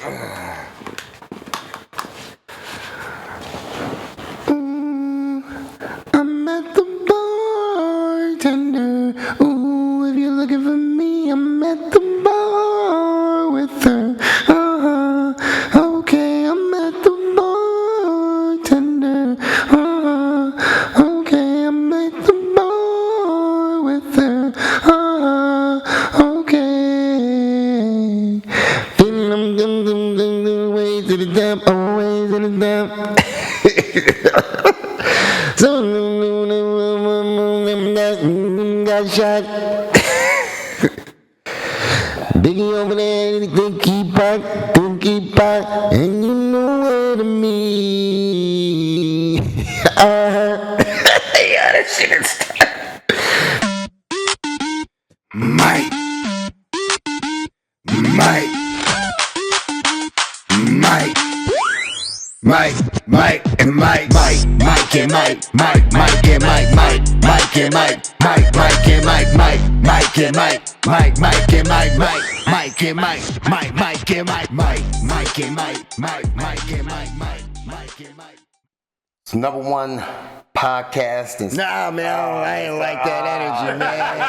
I'm at the bartender. Ooh, if you're looking for me, I'm at the bar with her. Okay, I'm at the bartender. Okay, I'm at the bar with her. Okay. Way to the top, always to the top. So got shot. Biggie over there, think he back, and you know what I mean. Yeah, that shit is Mike, Mike, Mike. Mike and Mike, Mike and Mike, Mike and Mike, Mike and Mike, Mike and Mike, Mike and Mike, Mike and Mike, Mike and Mike, Mike and Mike, Mike and Mike. It's number one podcast. Nah, man, I ain't like that energy, man.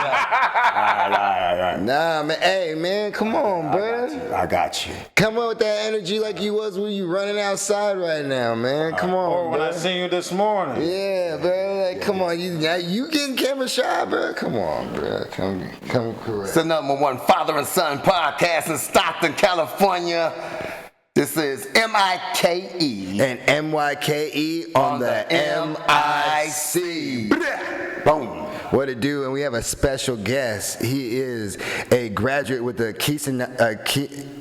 All right. Nah, man, hey, man, come on, bro. I got you. Come on with that energy like you was when you running outside right now, man. Come on, Or when bro. I seen you this morning. Yeah, bro. Like, come on, you getting camera shy, bro. Come on, bro. Come correct. It's the number one father and son podcast in Stockton, California. This is M-I-K-E. And M-Y-K-E on the M-I-C. Boom. What it do? And we have a special guest. He is a graduate with the kinesiology.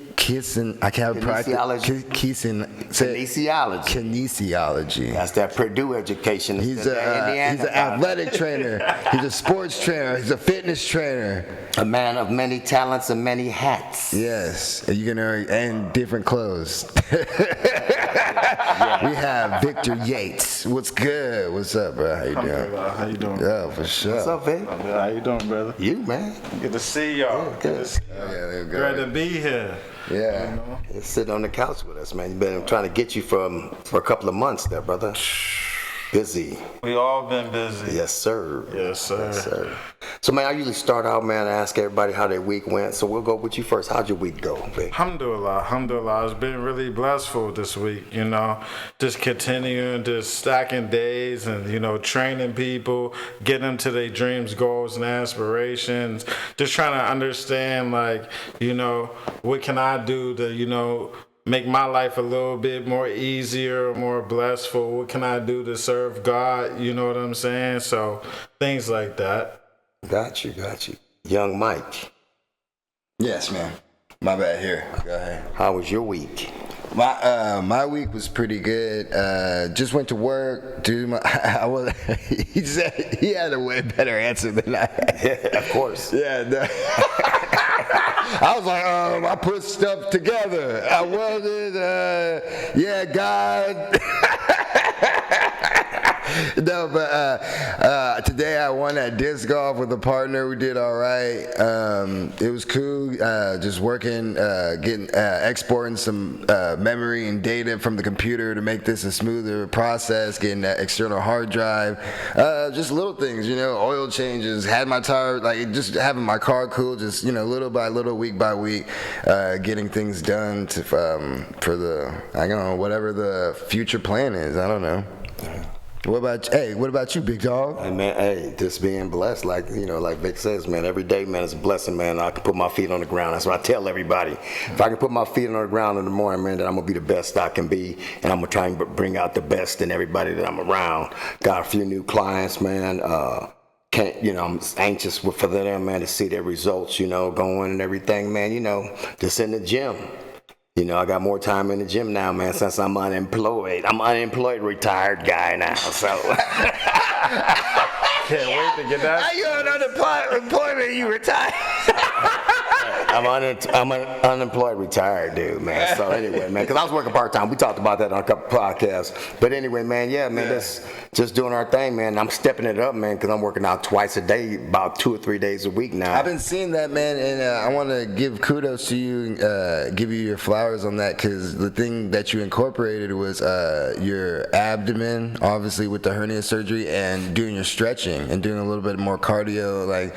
That's that Purdue education. He's an athletic trainer. He's a sports trainer. He's a fitness trainer. A man of many talents and many hats. Yes, and different clothes. We have Victor Yates. What's good? What's up, bro? How you doing? How you doing? Yeah, for sure. What's up, Vic? How you doing, brother? You, man. Good to see y'all. Good. Yeah, Glad to be here. Yeah. You know? You're sitting on the couch with us, man. You've been trying to get you for a couple of months there, brother. Busy. We all been busy. Yes, sir. Yes, sir. Yes, sir. So, man, I usually start out, man, and ask everybody how their week went. So we'll go with you first. How'd your week go, Vic? Alhamdulillah. It's been really blissful this week, you know. Just continuing, just stacking days and, you know, training people, getting them to their dreams, goals, and aspirations. Just trying to understand, like, you know, what can I do to, you know, make my life a little bit more easier, more blissful. What can I do to serve God? You know what I'm saying? So things like that. Got you. Young Mike. Yes, man. My bad. Here. Go ahead. How was your week? My week was pretty good. Just went to work. Dude, he said he had a way better answer than I had. Yeah, of course. Yeah. No. I was like, I put stuff together. I welded. Yeah, God. No, but today I won at disc golf with a partner. We did all right. It was cool. Just working, exporting some memory and data from the computer to make this a smoother process. Getting that external hard drive. Just little things, you know, oil changes. Had my tire, like just having my car cool. Just, you know, little by little, week by week, getting things done for the, I don't know, whatever the future plan is. I don't know. What about you, big dog? Hey, man, just being blessed, like, you know, like Vic says, man, every day, man, is a blessing, man. I can put my feet on the ground. That's what I tell everybody. If I can put my feet on the ground in the morning, man, then I'm going to be the best I can be, and I'm going to try and bring out the best in everybody that I'm around. Got a few new clients, man. I'm anxious for them, man, to see their results, you know, going and everything, man, you know, just in the gym. You know, I got more time in the gym now, man, since I'm unemployed. I'm unemployed, retired guy now, so. Can't wait to get that. How you on unemployment, you retired? I'm an unemployed retired dude, man. So anyway, man, because I was working part-time. We talked about that on a couple podcasts. But anyway, man, that's just doing our thing, man. I'm stepping it up, man, because I'm working out twice a day, about 2 or 3 days a week now. I've been seeing that, man, and I want to give kudos to you, give you your flowers on that, because the thing that you incorporated was your abdomen, obviously with the hernia surgery, and doing your stretching and doing a little bit more cardio, like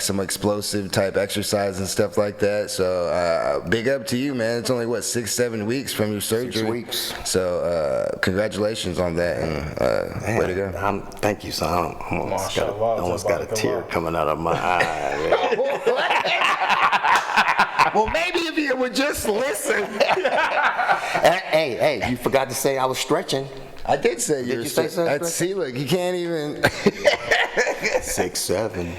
some explosive type exercise and stuff like that. So big up to you, man. It's only 6-7 weeks from your surgery. 6 weeks. So congratulations on that, and way to go. Thank you, son. I almost got a tear coming out of my eye. Well, maybe if you would just listen. Hey, you forgot to say I was stretching. I did say you were stretching. See, look, you can't even. 6'7".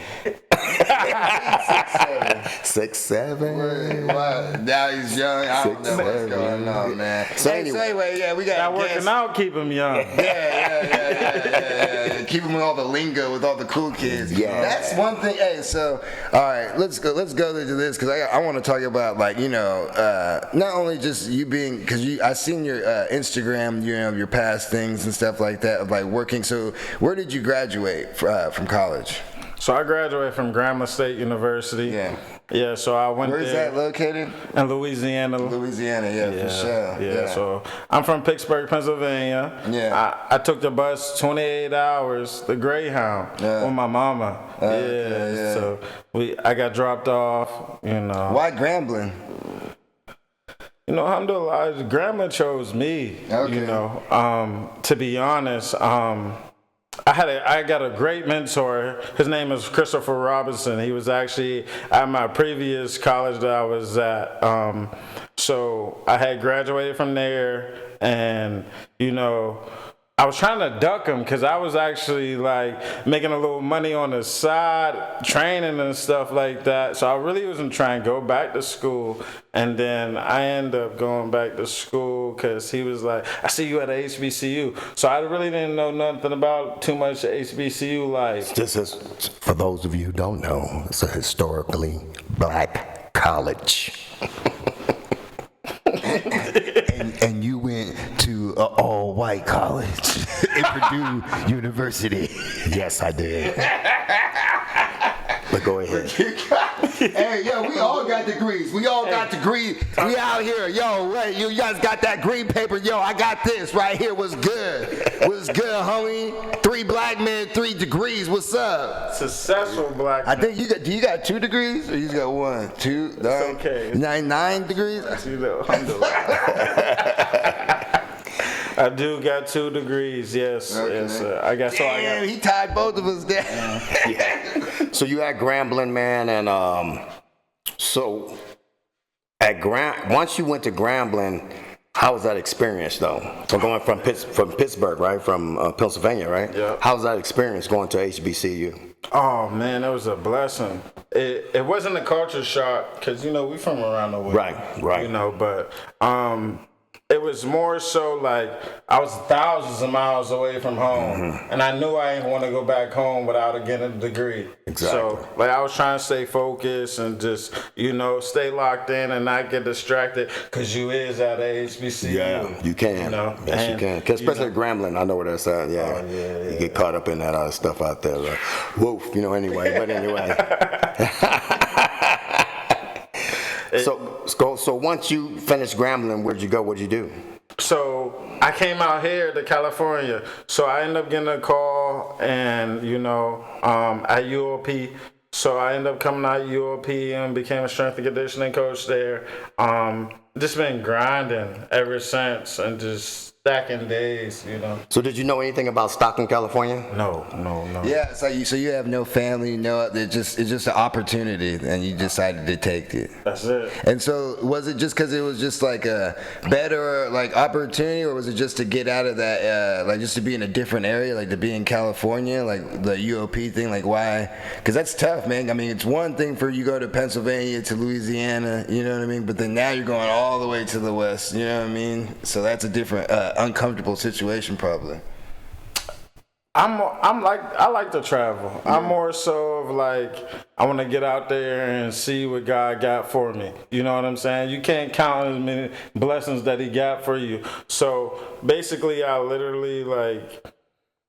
6'7". Wow. Now he's young. I don't know what's going on, man. So anyway, yeah, we got that working out keep him young. Yeah. Keep him with all the lingo, with all the cool kids. Yeah, that's one thing. Hey, so all right, let's go into this, because I want to talk about, like, not only just you being, because I seen your Instagram, your past things and stuff like that of like working. So where did you graduate from college? So I graduated from Grambling State University. Yeah, so I went there. Where is that located? In Louisiana. Louisiana, for sure. Yeah, so I'm from Pittsburgh, Pennsylvania. Yeah. I took the bus 28 hours, the Greyhound, with my mama. So I got dropped off, Why Grambling? Alhamdulillah, Grandma chose me. Okay. To be honest, I got a great mentor. His name is Christopher Robinson. He was actually at my previous college that I was at. So I had graduated from there, and I was trying to duck him because I was actually like making a little money on the side, training and stuff like that. So I really wasn't trying to go back to school. And then I ended up going back to school because he was like, I see you at HBCU. So I really didn't know nothing about too much HBCU life. This is, for those of you who don't know, it's a historically black college. and you went to an all-white college in Purdue University. Yes, I did. But go ahead. Hey, yo, we all got degrees. We out here. Yo, wait, you guys got that green paper? Yo, I got this right here. What's good? What's good, homie? 3 black men, 3 degrees. What's up? Successful black man. I think you got 2 degrees, or you just got 1, 2? It's okay. 9 degrees? I do got 2 degrees, yes. Okay. Yes, I got. Damn, he tied both of us down. So you at Grambling, man, and so once you went to Grambling, how was that experience though? So going from Pittsburgh, right, from Pennsylvania, right? Yeah. How was that experience going to HBCU? Oh man, it was a blessing. It wasn't a culture shock because we from around the way, Right. But it was more so like I was thousands of miles away from home, and I knew I didn't want to go back home without getting a degree. Exactly. So I was trying to stay focused and just stay locked in and not get distracted because you is at a HBCU. Yeah, you can. Yes, you can. Cause especially at Grambling, I know where that's at. Yeah. You get caught up in that other stuff out there. Like, woof, anyway. But anyway. So once you finished Grambling, where'd you go? What'd you do? So I came out here to California. So I ended up getting a call and, at UOP. So I ended up coming out UOP and became a strength and conditioning coach there. Just been grinding ever since and just stacking days, So did you know anything about Stockton, California? No. Yeah, so you have no family, it's just an opportunity, and you decided to take it. That's it. And so was it just because it was just like a better opportunity, or was it just to get out of that, just to be in a different area, like to be in California, like the UOP thing, like why? Because that's tough, man. I mean, it's one thing for you go to Pennsylvania to Louisiana, you know what I mean? But then now you're going all the way to the West, you know what I mean? So that's a different, uncomfortable situation probably. I like to travel. I'm more so of like I want to get out there and see what God got for me. You know what I'm saying? You can't count as many blessings that He got for you. So basically, I literally like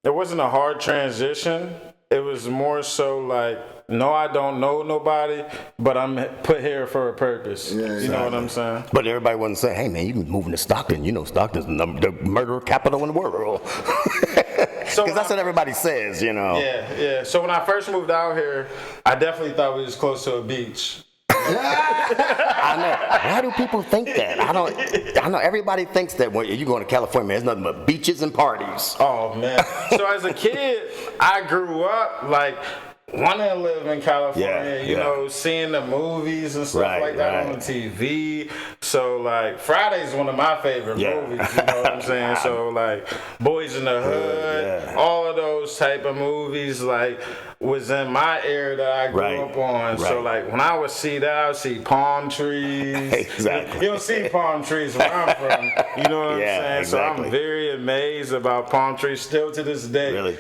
it wasn't a hard transition. It was more so like, no, I don't know nobody, but I'm put here for a purpose. Yeah, you know what I'm saying? But everybody wasn't saying, hey, man, you can move into Stockton. You know, Stockton's the murder capital in the world. Because that's what everybody says, you know. Yeah. So when I first moved out here, I definitely thought we was close to a beach. I know. Why do people think that? I know. Everybody thinks that when you go to California, man, there's nothing but beaches and parties. Oh, man. So as a kid, I grew up like wanting to live in California, you know, seeing the movies and stuff like that on the TV. So, like, Friday's one of my favorite movies, you know what I'm saying? So, like, Boys in the Hood, all of those type of movies, like, was in my area that I grew up on. So, like, when I would see that, I would see palm trees. Exactly. You don't see palm trees where I'm from, you know what I'm saying? Exactly. So, I'm very amazed about palm trees still to this day. Really?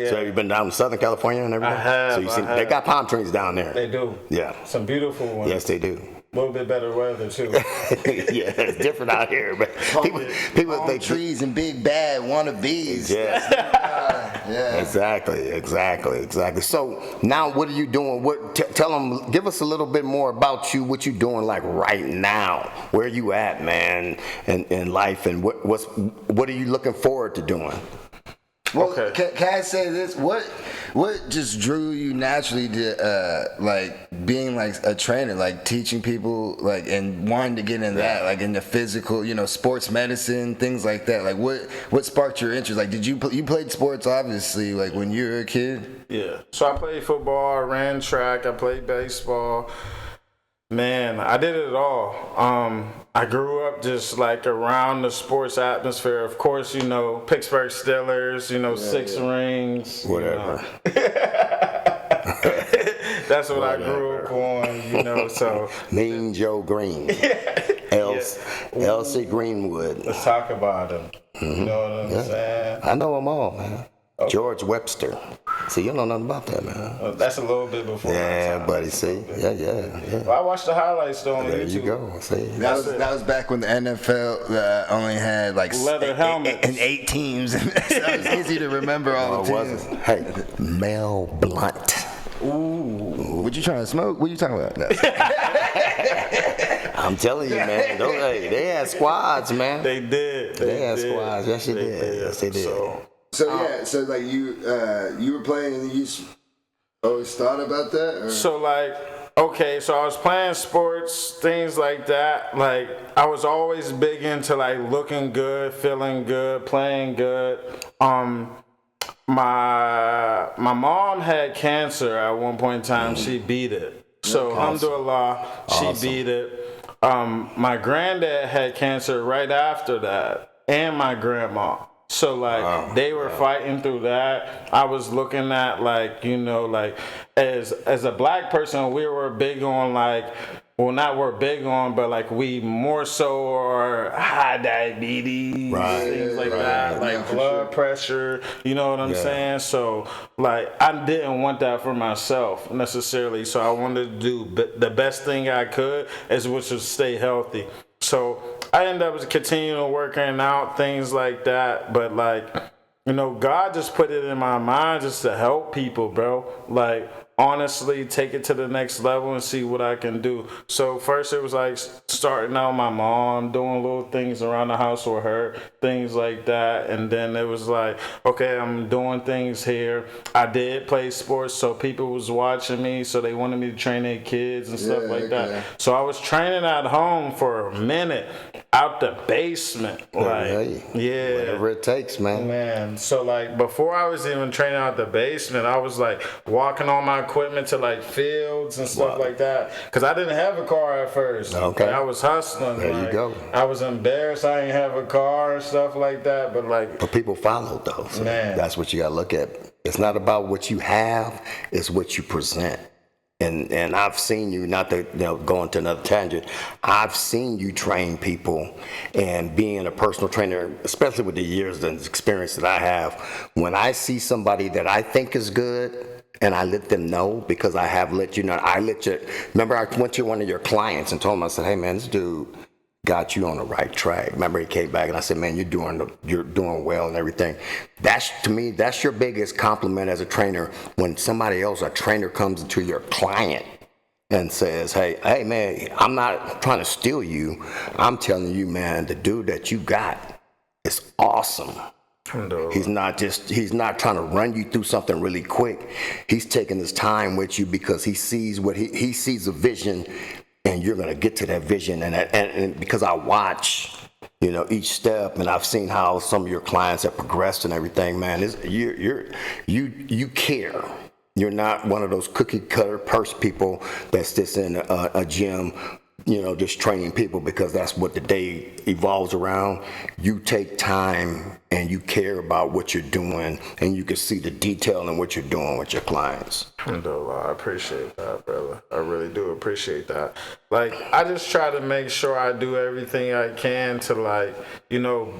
So have you been down to Southern California and everything? I have. So you see, they got palm trees down there. They do. Yeah. Some beautiful ones. Yes, they do. A little bit better weather too. Yeah, it's different out here, but people they trees and big bad wannabes. Yeah. Exactly. So now, what are you doing? Tell them, give us a little bit more about you. What you doing like right now? Where you at, man, in life, and what are you looking forward to doing? Well, can I say this? What just drew you naturally to like being like a trainer, like teaching people, like and wanting to get in that, like in the physical, you know, sports medicine, things like that. Like what sparked your interest? Like, did you played sports obviously, like when you were a kid? Yeah. So I played football, I ran track, I played baseball. Man, I did it all. I grew up just like around the sports atmosphere. Of course, you know, Pittsburgh Steelers, you know, six rings. Whatever. That's what I grew up on, you know, so. Mean Joe Green. Elsie Greenwood. Let's talk about him. You know what I'm saying? I know them all, man. George Webster. See, you don't know nothing about that, man. That's a little bit before. Yeah, buddy. See, yeah. Well, I watched the highlights though on There YouTube. you go. See, That was back when the NFL only had like leather helmets and 8 teams. So it was easy to remember all the teams. Hey, Mel Blunt. Ooh, what you trying to smoke? What you talking about? No. I'm telling you, man. They had squads, man. They did. They had squads. Yes, they did. Yes, they did. So like you were playing and you always thought about that? Or? So like, okay, so I was playing sports, things like that. Like I was always big into like looking good, feeling good, playing good. My mom had cancer at one point in time. She beat it. So alhamdulillah, she beat it. My granddad had cancer right after that, and my grandma. So like they were fighting through that. I was looking at like, you know, like as a black person, we were big on like, well, not we're big on, but like we more so are high diabetes, things like that, like blood pressure. You know what I'm saying? So like I didn't want that for myself necessarily. So I wanted to do the best thing I could, which was stay healthy. So I ended up continuing working out, things like that. But like, you know, God just put it in my mind just to help people, bro. Like, honestly, take it to the next level and see what I can do. So first it was like starting out my mom, doing little things around the house with her, things like that. And then it was like, okay, I'm doing things here. I did play sports, so people was watching me, so they wanted me to train their kids and stuff like that. So I was training at home for a minute, out the basement. Like, whatever it takes, man. So like before I was even training out the basement, I was like walking on my equipment to like fields and stuff like that, because I didn't have a car at first. Okay. I was hustling. There you go. I was embarrassed I didn't have a car and stuff like that, but people followed though. So that's what you gotta look at. It's not about what you have, it's what you present. And I've seen you, not to go into another tangent, I've seen you train people, and being a personal trainer, especially with the years and experience that I have, when I see somebody that I think is good, and I let them know, because I have let you know, remember I went to one of your clients and told him, I said, hey man, this dude got you on the right track. Remember, he came back and I said, man, you're doing well and everything. To me, that's your biggest compliment as a trainer, when somebody else, a trainer, comes to your client and says, hey man, I'm not trying to steal you. I'm telling you, man, the dude that you got is awesome. He's not trying to run you through something really quick. He's taking his time with you because he sees he sees a vision, and you're gonna get to that vision. And because I watch, each step, and I've seen how some of your clients have progressed and everything, man. You care. You're not one of those cookie cutter purse people that sits in a gym, just training people because that's what the day evolves around. You take time and you care about what you're doing, and you can see the detail in what you're doing with your clients. Alhamdulillah, I appreciate that, brother. I really do appreciate that. Like, I just try to make sure I do everything I can to,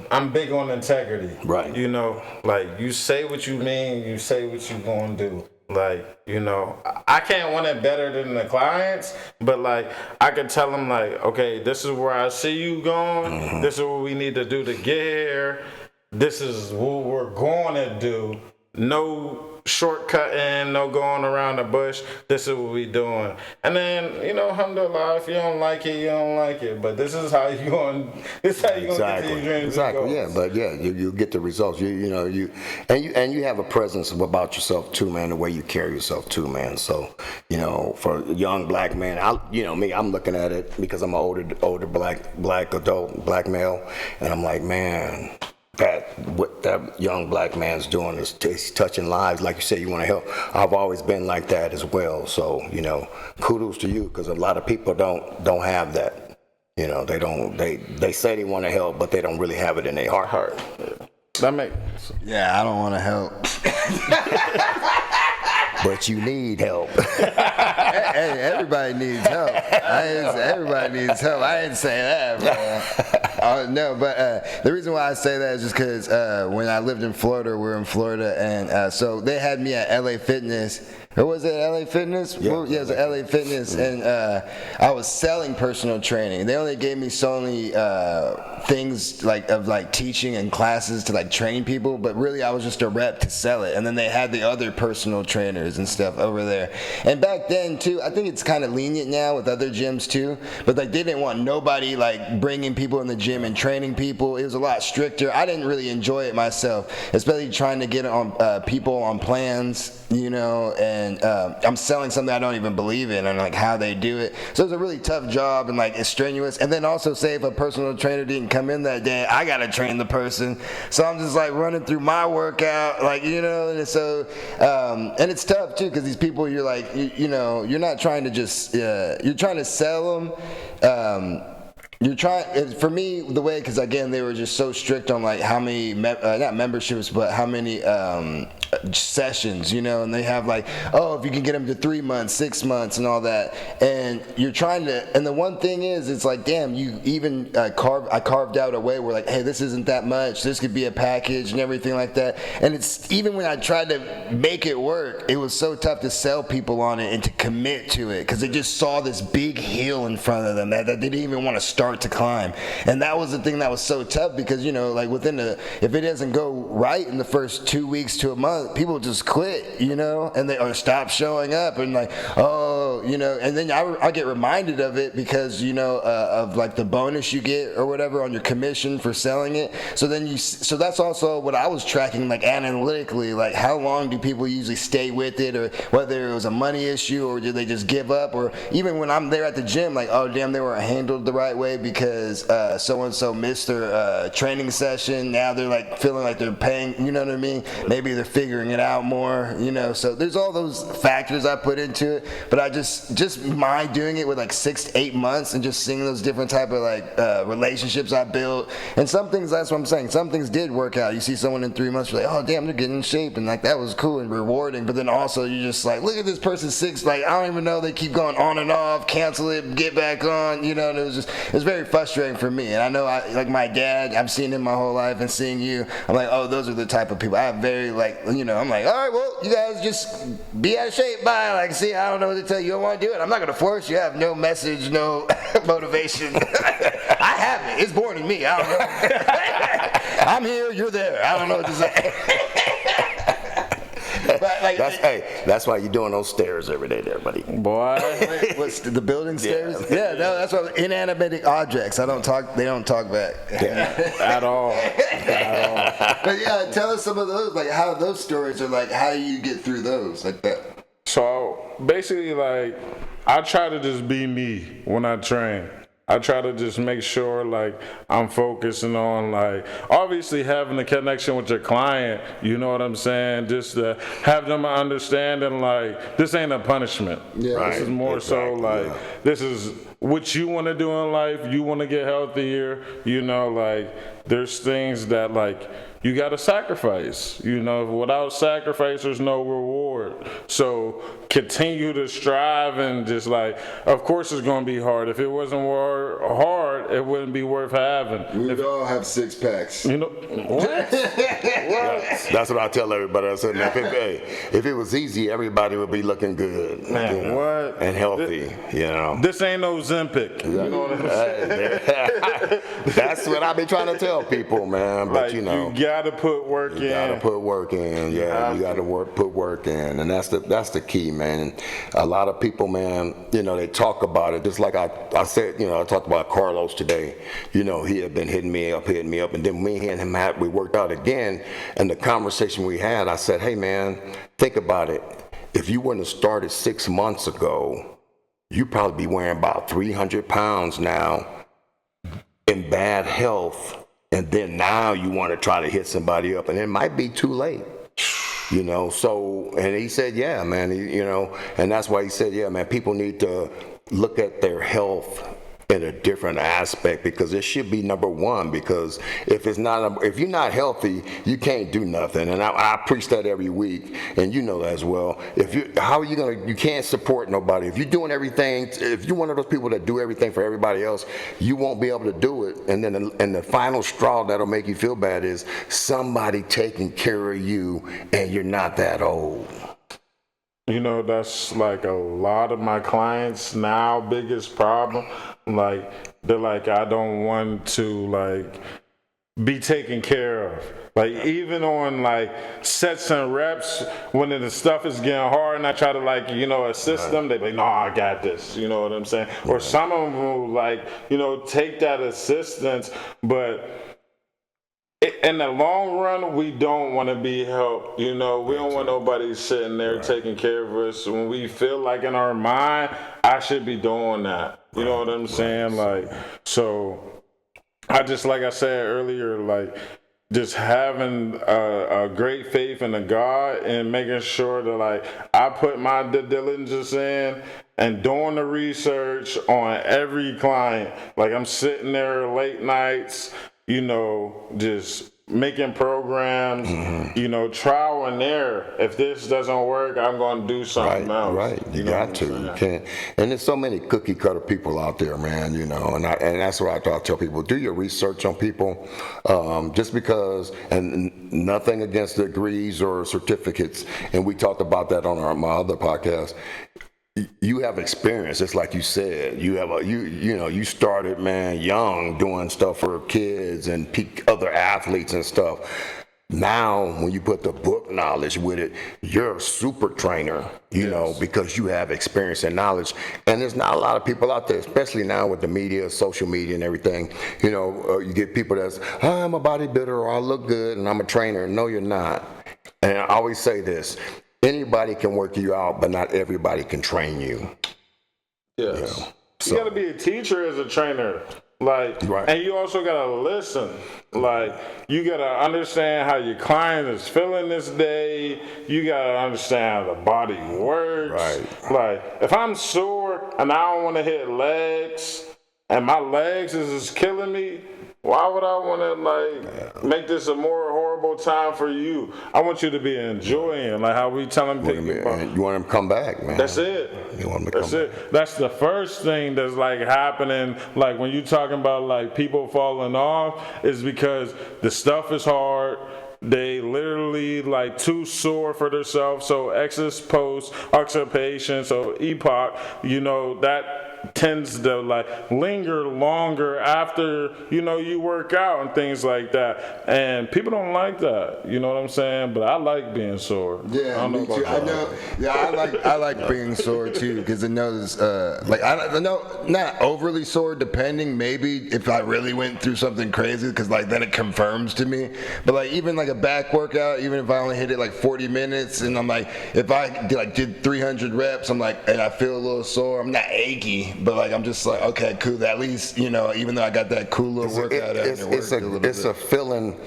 I'm big on integrity. Right. You say what you mean, you say what you gonna do. I can't want it better than the clients, but I can tell them okay, this is where I see you going. Mm-hmm. This is what we need to do to get here. This is what we're going to do. No shortcutting, no going around the bush. This is what we doing. And then, alhamdulillah, if you don't like it, you don't like it. But this is how you going. This is how you gonna get to your dreams. Exactly. Yeah, but you get the results. You have a presence about yourself too, man. The way you carry yourself too, man. So, for a young black man, I'm looking at it because I'm an older black adult, black male, and I'm like, man, what that young black man's doing is he's touching lives. Like you said, you want to help. I've always been like that as well. So, kudos to you, because a lot of people don't have that. They say they want to help, but they don't really have it in their heart. That makes sense. Yeah, I don't want to help. But you need help. Hey, everybody needs help. Everybody needs help. I didn't say that, bro. No, but the reason why I say that is just because when I lived in Florida, we were in Florida, and so they had me at LA Fitness. Or was it LA Fitness? Yeah, it was LA Fitness, and I was selling personal training. They only gave me so many things of teaching and classes to train people, but really I was just a rep to sell it. And then they had the other personal trainers and stuff over there. And back then too, I think it's kind of lenient now with other gyms too, but they didn't want nobody bringing people in the gym and training people. It was a lot stricter. I didn't really enjoy it myself, especially trying to get on people on plans, and I'm selling something I don't even believe in, and how they do it. So it's a really tough job, and it's strenuous. And then also, say if a personal trainer didn't come in that day, I gotta train the person. So I'm just running through my workout, and so and it's tough too, because these people, you're you're not trying to just you're trying to sell them. For me, the way, because again, they were just so strict on how many, not memberships, but how many sessions, and they have if you can get them to 3 months, 6 months, and all that, and you're trying to, and the one thing is, it's damn, you even I carved out a way where hey, this isn't that much, this could be a package and everything like that, and it's, even when I tried to make it work, it was so tough to sell people on it and to commit to it, because they just saw this big hill in front of them that they didn't even want to start to climb. And that was the thing that was so tough, because if it doesn't go right in the first 2 weeks to a month, people just quit, and they or stop showing up, and and then I get reminded of it because of the bonus you get or whatever on your commission for selling it. So that's also what I was tracking analytically, how long do people usually stay with it, or whether it was a money issue or did they just give up, or even when I'm there at the gym, oh damn, they weren't handled the right way because so-and-so missed their training session. Now they're feeling like they're paying, you know what I mean? Maybe they're figuring figuring it out more, so there's all those factors I put into it, but I just my doing it with like 6 to 8 months and just seeing those different type of like relationships I built, and some things, that's what I'm saying, some things did work out. You see someone in 3 months, you're like, oh damn, they're getting in shape, and like that was cool and rewarding, but then also you're just like, look at this person, like I don't even know, they keep going on and off, cancel it, get back on, and it was very frustrating for me. And I know like my dad, I've seen him my whole life, and seeing you, I'm like, oh, those are the type of people I have very like, I'm like, all right, well, you guys just be out of shape, bye. Like, see, I don't know what to tell you. You don't want to do it, I'm not going to force you. I have no message, no motivation. I have it. It's born in me. I don't know. I'm here, you're there. I don't know what to say. But, like, that's why you're doing those stairs every day there, buddy. Boy. What's the building stairs? Yeah, no, that's what inanimate objects. They don't talk back. Yeah. At all. But yeah, tell us some of those, like how those stories are, like how do you get through those like that? So basically, like, I try to just be me when I train. I try to just make sure, like, I'm focusing on, like, obviously having a connection with your client, you know what I'm saying? Just to have them understanding, like, this ain't a punishment. Yeah. Right. This is more so, like, this is what you want to do in life. You want to get healthier, like, there's things that, like, you got to sacrifice. Without sacrifice, there's no reward. So continue to strive and just like, of course it's going to be hard. If it wasn't hard, it wouldn't be worth having. We'd all have 6 packs. What? That's what I tell everybody. I said, if it was easy, everybody would be looking good. Man, what? And healthy, This ain't no Zempic. You know what I'm saying? That's what I be trying to tell people, man. But like, you gotta put work in. You gotta put work in. Yeah, you gotta put work in, and that's the key, man. And a lot of people, man, they talk about it. Just like I said, I talked about Carlos today. He had been hitting me up, and then me and him we worked out again. And the conversation we had, I said, hey, man, think about it. If you wouldn't have started 6 months ago, you'd probably be wearing about 300 pounds now in bad health. And then now you want to try to hit somebody up, and it might be too late, So, and he said, yeah, man, and that's why he said, yeah, man, people need to look at their health in a different aspect, because it should be number one. Because if you're not healthy, you can't do nothing. And I preach that every week, and you know that as well. How are you gonna? You can't support nobody if you're doing everything. If you're one of those people that do everything for everybody else, you won't be able to do it. And then the final straw that'll make you feel bad is somebody taking care of you, and you're not that old. That's like a lot of my clients now biggest problem. Like, they're like, I don't want to, like, be taken care of. Like, even on, like, sets and reps, when the stuff is getting hard and I try to, like, assist them, they be like, no, I got this. You know what I'm saying? Or some of them will, like, take that assistance, but in the long run, we don't want to be helped. We don't want nobody sitting there taking care of us. When we feel like in our mind, I should be doing that. You know what I'm saying? Like, so I just, like I said earlier, like, just having a great faith in a God and making sure that, like, I put my due diligence in and doing the research on every client. Like, I'm sitting there late nights, just making programs, trial and error. If this doesn't work, I'm going to do something else. Right, you got to. You can't. And there's so many cookie cutter people out there, man. And that's why I tell people, do your research on people. Just because, and nothing against degrees or certificates. And we talked about that on my other podcast. You have experience, just like you said. You have you started, man, young, doing stuff for kids and other athletes and stuff. Now, when you put the book knowledge with it, you're a super trainer, because you have experience and knowledge. And there's not a lot of people out there, especially now with the media, social media and everything. You get people that's, I'm a bodybuilder, or I look good and I'm a trainer. No, you're not. And I always say this. Anybody can work you out, but not everybody can train you. Yes. You got to be a teacher as a trainer. Like, Right. and you also gotta listen. Like, you gotta understand how your client is feeling this day. You gotta understand how the body works. Right. Like, if I'm sore and I don't want to hit legs, and my legs is just killing me, why would I want to like make this a more horrible time for you? I want you to be enjoying, like how we telling people. You want him to come back, man. That's it. You want him to come That's back. it. That's the first thing that's like happening. Like when you talking about like people falling off, is because the stuff is hard. They literally like too sore for themselves. So excess post occupation, so epoch, you know, that tends to like linger longer after, you know, you work out and things like that. And people don't like that. You know what I'm saying? But I like being sore. I Yeah, don't know me about too. I y'all. know. Yeah, I like being sore too because it knows. Like I know, not overly sore. Depending, maybe if I really went through something crazy, because like then it confirms to me. But like even like a back workout, even if I only hit it like 40 minutes, and I'm like, if I did 300 reps, I'm like, and I feel a little sore, I'm not achy, but like I'm just like, okay, cool. At least, you know, even though I got that cool little workout, it's a feeling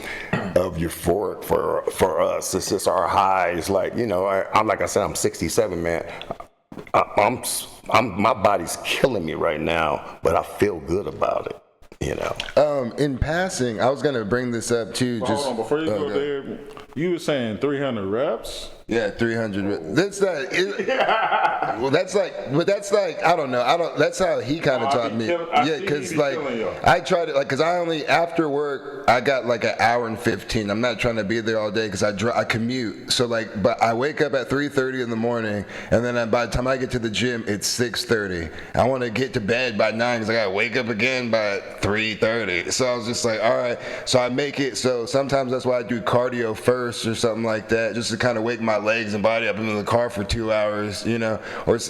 of euphoric for us. It's just our highs. Like, you know, I'm like I said, I'm 67, man. My body's killing me right now, but I feel good about it. You know. In passing, I was gonna bring this up too. But Just hold on, before you go okay. there, you were saying 300 reps? Yeah, 300. That's not. Well, that's like, but that's like, I don't know. That's how he kind of taught me. Yeah, because like I tried it, like, because I only after work I got like an hour and 15. I'm not trying to be there all day because I commute. So like, but I wake up at 3:30 in the morning, and then by the time I get to the gym, it's 6:30. I want to get to bed by 9 because I gotta wake up again by 3:30. So I was just like, all right. So I make it. So sometimes that's why I do cardio first or something like that, just to kind of wake my legs and body up in the car for 2 hours, you know.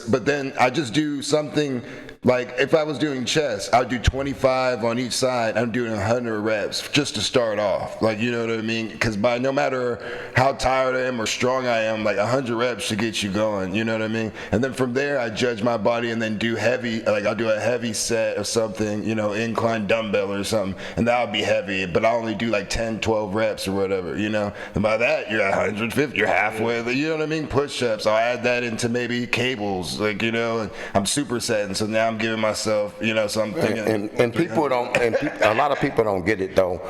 But then I just do something like if I was doing chest, I'd do 25 on each side. I'm doing 100 reps just to start off, like, you know what I mean? Because by no matter how tired I am or strong I am, like 100 reps should get you going, you know what I mean? And then from there, I judge my body and then do heavy, like I'll do a heavy set of something, you know, incline dumbbell or something, and that'll be heavy, but I'll only do like 10, 12 reps or whatever, you know? And by that, you're at 150, you're halfway, you know what I mean? Push-ups, I'll add that into maybe cables, like, you know, and I'm supersetting, so now I'm giving myself, you know, so I'm thinking. And people don't, a lot of people don't get it though.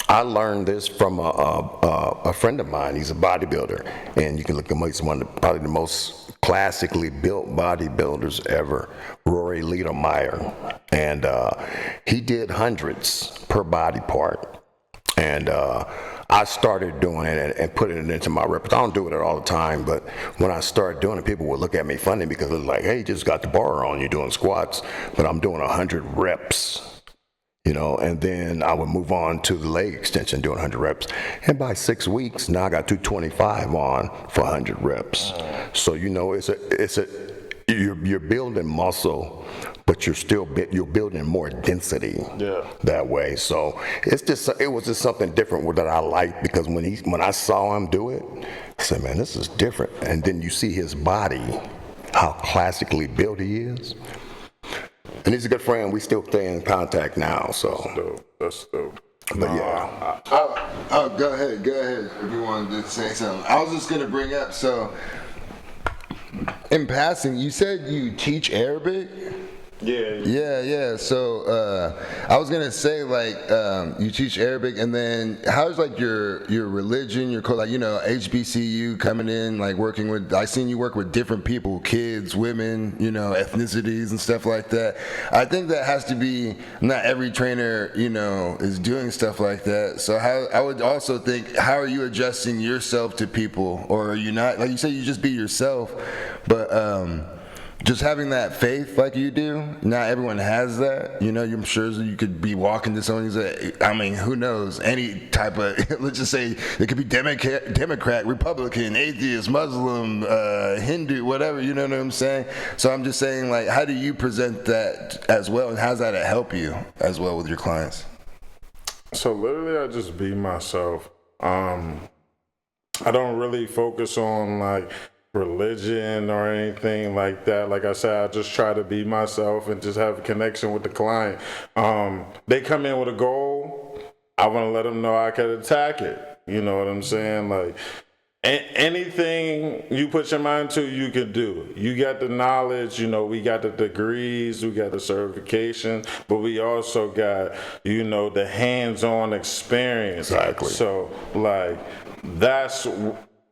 I learned this from a friend of mine. He's a bodybuilder, and you can look at him. He's probably the most classically built bodybuilders ever, Rory Ledermeyer, and he did hundreds per body part, and I started doing it and putting it into my repertoire. I don't do it all the time, but when I started doing it, people would look at me funny because it was like, hey, you just got the bar on, you're doing squats, but I'm doing 100 reps, you know, and then I would move on to the leg extension, doing 100 reps. And by 6 weeks, now I got 225 on for 100 reps. So, you know, you're building muscle, but you're building more density that way. So it was just something different that I liked, because when I saw him do it, I said, man, this is different. And then you see his body, how classically built he is. And he's a good friend. We still stay in contact now. So That's dope. But yeah. Oh, go ahead if you wanted to say something. I was just gonna bring up, so in passing, you said you teach Arabic? Yeah. So I was gonna say, like, you teach Arabic, and then how's like your religion, your like, you know, HBCU coming in, like working with. I seen you work with different people, kids, women, you know, ethnicities and stuff like that. I think that has to be, not every trainer, you know, is doing stuff like that. So I would also think, how are you adjusting yourself to people, or are you not? Like you say, you just be yourself, but just having that faith like you do, not everyone has that. You know, I'm sure you could be walking to someone who's I mean, who knows, any type of, let's just say it could be Democrat, Republican, atheist, Muslim, Hindu, whatever, you know what I'm saying? So I'm just saying, like, how do you present that as well, and how's that help you as well with your clients? So literally, I just be myself. I don't really focus on like religion or anything like that. Like I said, I just try to be myself and just have a connection with the client. They come in with a goal. I want to let them know I could attack it. You know what I'm saying? Like, anything you put your mind to, you can do. You got the knowledge, we got the degrees, we got the certification, but we also got, the hands-on experience. Exactly. So, like, that's,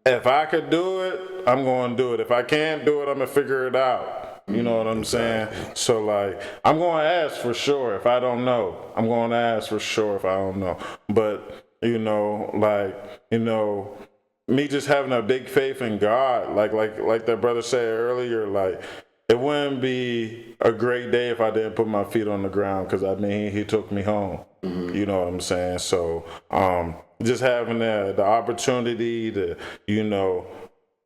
if I could do it, I'm going to do it. If I can't do it, I'm going to figure it out. You know what I'm saying? So, like, I'm going to ask for sure if I don't know. I'm going to ask for sure if I don't know. But, me just having a big faith in God, like that brother said earlier, like, it wouldn't be a great day if I didn't put my feet on the ground, because he took me home. You know what I'm saying? So just having the opportunity to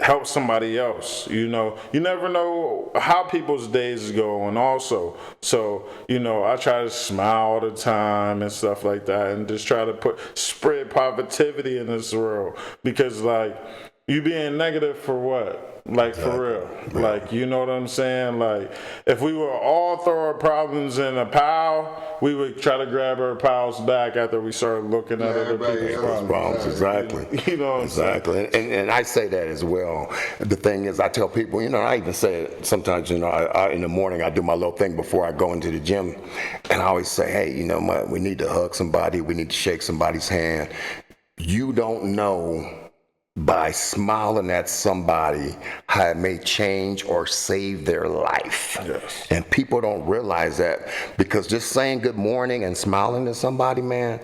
help somebody else. You never know how people's days go, and also, so I try to smile all the time and stuff like that, and just try to spread positivity in this world, because like, you being negative for what? Like, for real. Like, you know what I'm saying? Like, if we were all throw our problems in a pile, we would try to grab our piles back after we started looking at other people's problems. Exactly. You know what I'm saying? And I say that as well. The thing is, I tell people, I even say it sometimes, I in the morning, I do my little thing before I go into the gym. And I always say, hey, we need to hug somebody. We need to shake somebody's hand. You don't know by smiling at somebody how it may change or save their life. Yes. And people don't realize that, because just saying good morning and smiling at somebody, man,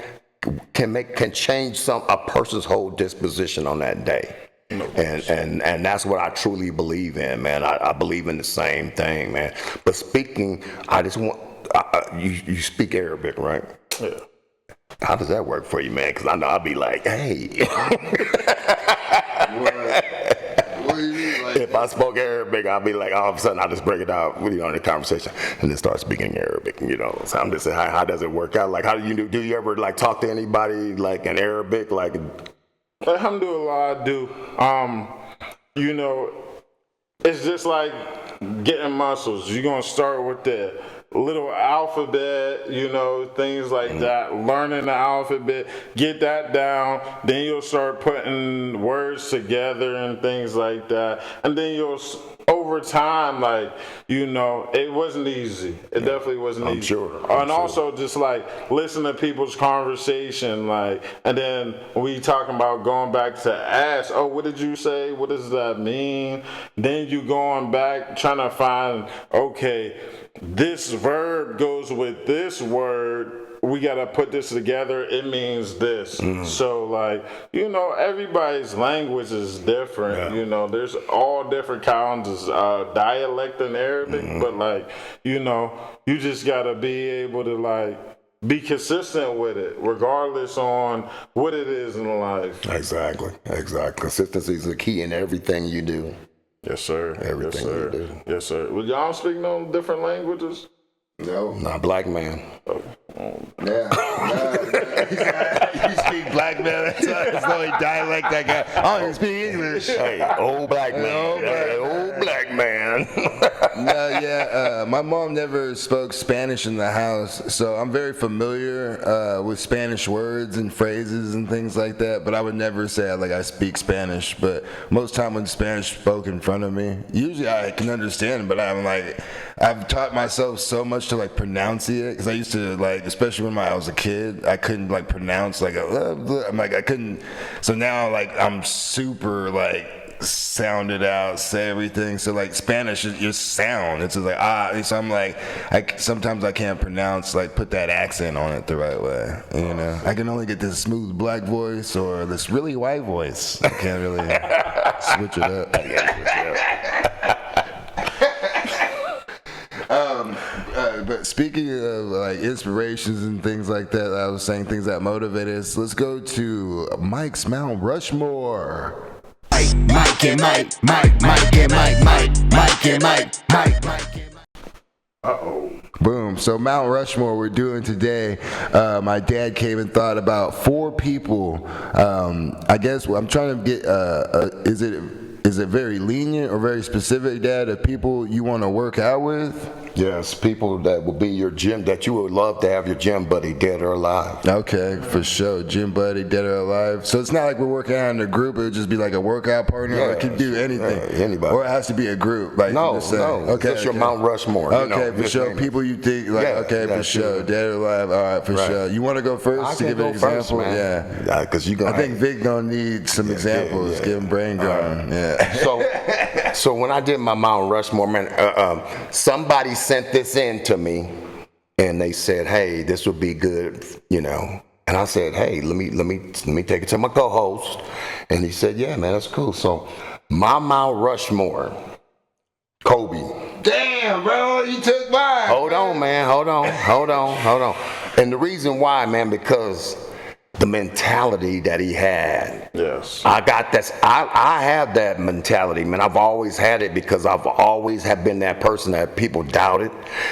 can change a person's whole disposition on that day. No, and that's what I truly believe in, man. I believe in the same thing, man. But speaking, I just want you speak Arabic, right? Yeah. How does that work for you, man? Because I know I'll be like, hey. What do you mean? Like, if I spoke Arabic, I'd be like, all of a sudden, I'll just break it out with you on the conversation and then start speaking Arabic, So I'm just saying, how does it work out? Like, how do you do? Do you ever like talk to anybody like in Arabic? Like, alhamdulillah, I do. It's just like getting muscles. You're gonna start with the little alphabet, things like that, learning the alphabet, get that down, then you'll start putting words together and things like that, and then over time, like, it wasn't easy. It definitely wasn't easy. Sure. Also just like listen to people's conversation, like, and then we talking about going back to ask, oh, what did you say? What does that mean? Then you going back trying to find, okay, this verb goes with this word. We got to put this together. It means this. So, like, everybody's language is different. Yeah. There's all different kinds of dialect in Arabic, but, like, you just got to be able to, like, be consistent with it, regardless on what it is in life. Exactly. Consistency is the key in everything you do. Yes, sir. Everything you do. Yes, sir. Would y'all speak no different languages? no. Not black man. Yeah. You speak black man. That's the only dialect I got. I don't even speak English. Hey, old black man. Old black man. My mom never spoke Spanish in the house, so I'm very familiar with Spanish words and phrases and things like that, but I would never say I speak Spanish. But most time when Spanish spoke in front of me, usually I can understand, but I've taught myself so much to pronounce it, because I used to especially when I was a kid, I couldn't pronounce I couldn't. So now I'm super sound it out, say everything. So Spanish is just sound. It's just So I'm sometimes I can't pronounce, put that accent on it the right way. I can only get this smooth black voice or this really white voice. I can't really switch it up. But speaking of inspirations and things like that, I was saying things that motivate us. Let's go to Mike's Mount Rushmore. Myke and Mike, Myke and Mike. Uh-oh. Boom. So Mount Rushmore we're doing today. My dad came and thought about 4 people. I guess I'm trying to get, is it is it very lenient or very specific, Dad, of people you want to work out with? Yes, people that will be your gym, that you would love to have your gym buddy, dead or alive. Okay, for sure. Gym buddy, dead or alive. So it's not like we're working out in a group. It would just be like a workout partner, or it could do anything. Anybody. Or it has to be a group. Like No, you just say. no. Okay, Just your Mount Rushmore. Okay, for sure. People you think, like, okay, for sure. Dead or alive. All right, for sure. You want to go first I to can give an go example? first, man. Yeah. Because you gonna. I think Vic gonna need some examples. Give him brain going. So when I did my Mount Rushmore, man, somebody sent this in to me, and they said, "Hey, this would be good," you know. And I said, "Hey, let me take it to my co-host," and he said, "Yeah, man, that's cool." So my Mount Rushmore, Kobe. Damn, bro, you took mine. Hold on, man. Hold on. And the reason why, man, because the mentality that he had. Yes. I got that. I have that mentality, man. I've always had it because I've always have been that person that people doubted.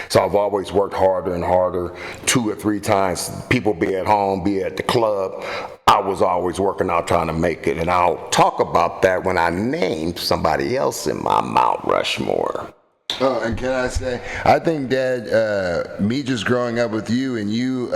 So I've always worked harder and harder, 2 or 3 times. People be at home, be at the club. I was always working out trying to make it. And I'll talk about that when I name somebody else in my Mount Rushmore. Oh, and can I say, I think, Dad, me just growing up with you and you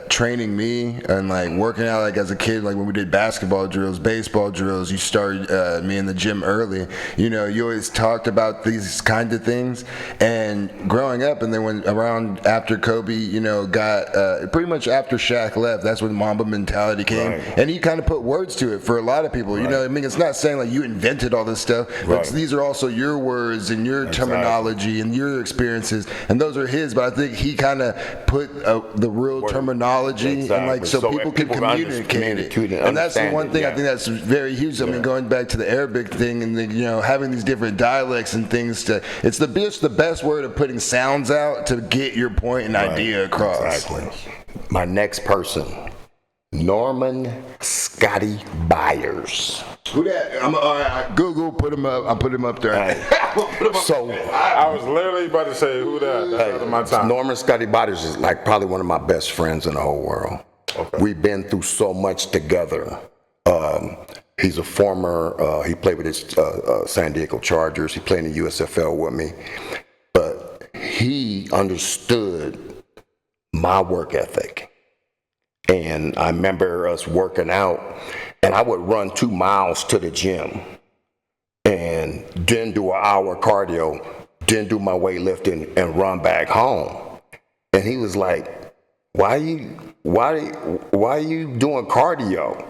training me and like working out like as a kid, like when we did basketball drills, baseball drills, you started me in the gym early. You know, you always talked about these kinds of things. And growing up, and then when around after Kobe, you know, got pretty much after Shaq left, that's when Mamba mentality came. Right. And he kind of put words to it for a lot of people. Right. You know, I mean, it's not saying like you invented all this stuff, but these are also your words and your terminology and your experiences, and those are his, but I think he kind of put the real terminology and like so people can communicate it. And that's the one thing I think that's very huge. I mean, going back to the Arabic thing and you know having these different dialects and things it's the best word of putting sounds out to get your point and idea across. Exactly. My next person, Norman Scotty Byers. Who that? All right, Google, put him up. I'll put him up there. So I was literally about to say who that. That's out of my time. Norman Scotty Byers is like probably one of my best friends in the whole world. Okay. We've been through so much together. He's a former. He played with his San Diego Chargers. He played in the USFL with me, but he understood my work ethic. And I remember us working out, and I would run 2 miles to the gym and then do an hour cardio, then do my weightlifting and run back home. And he was like, why are you doing cardio?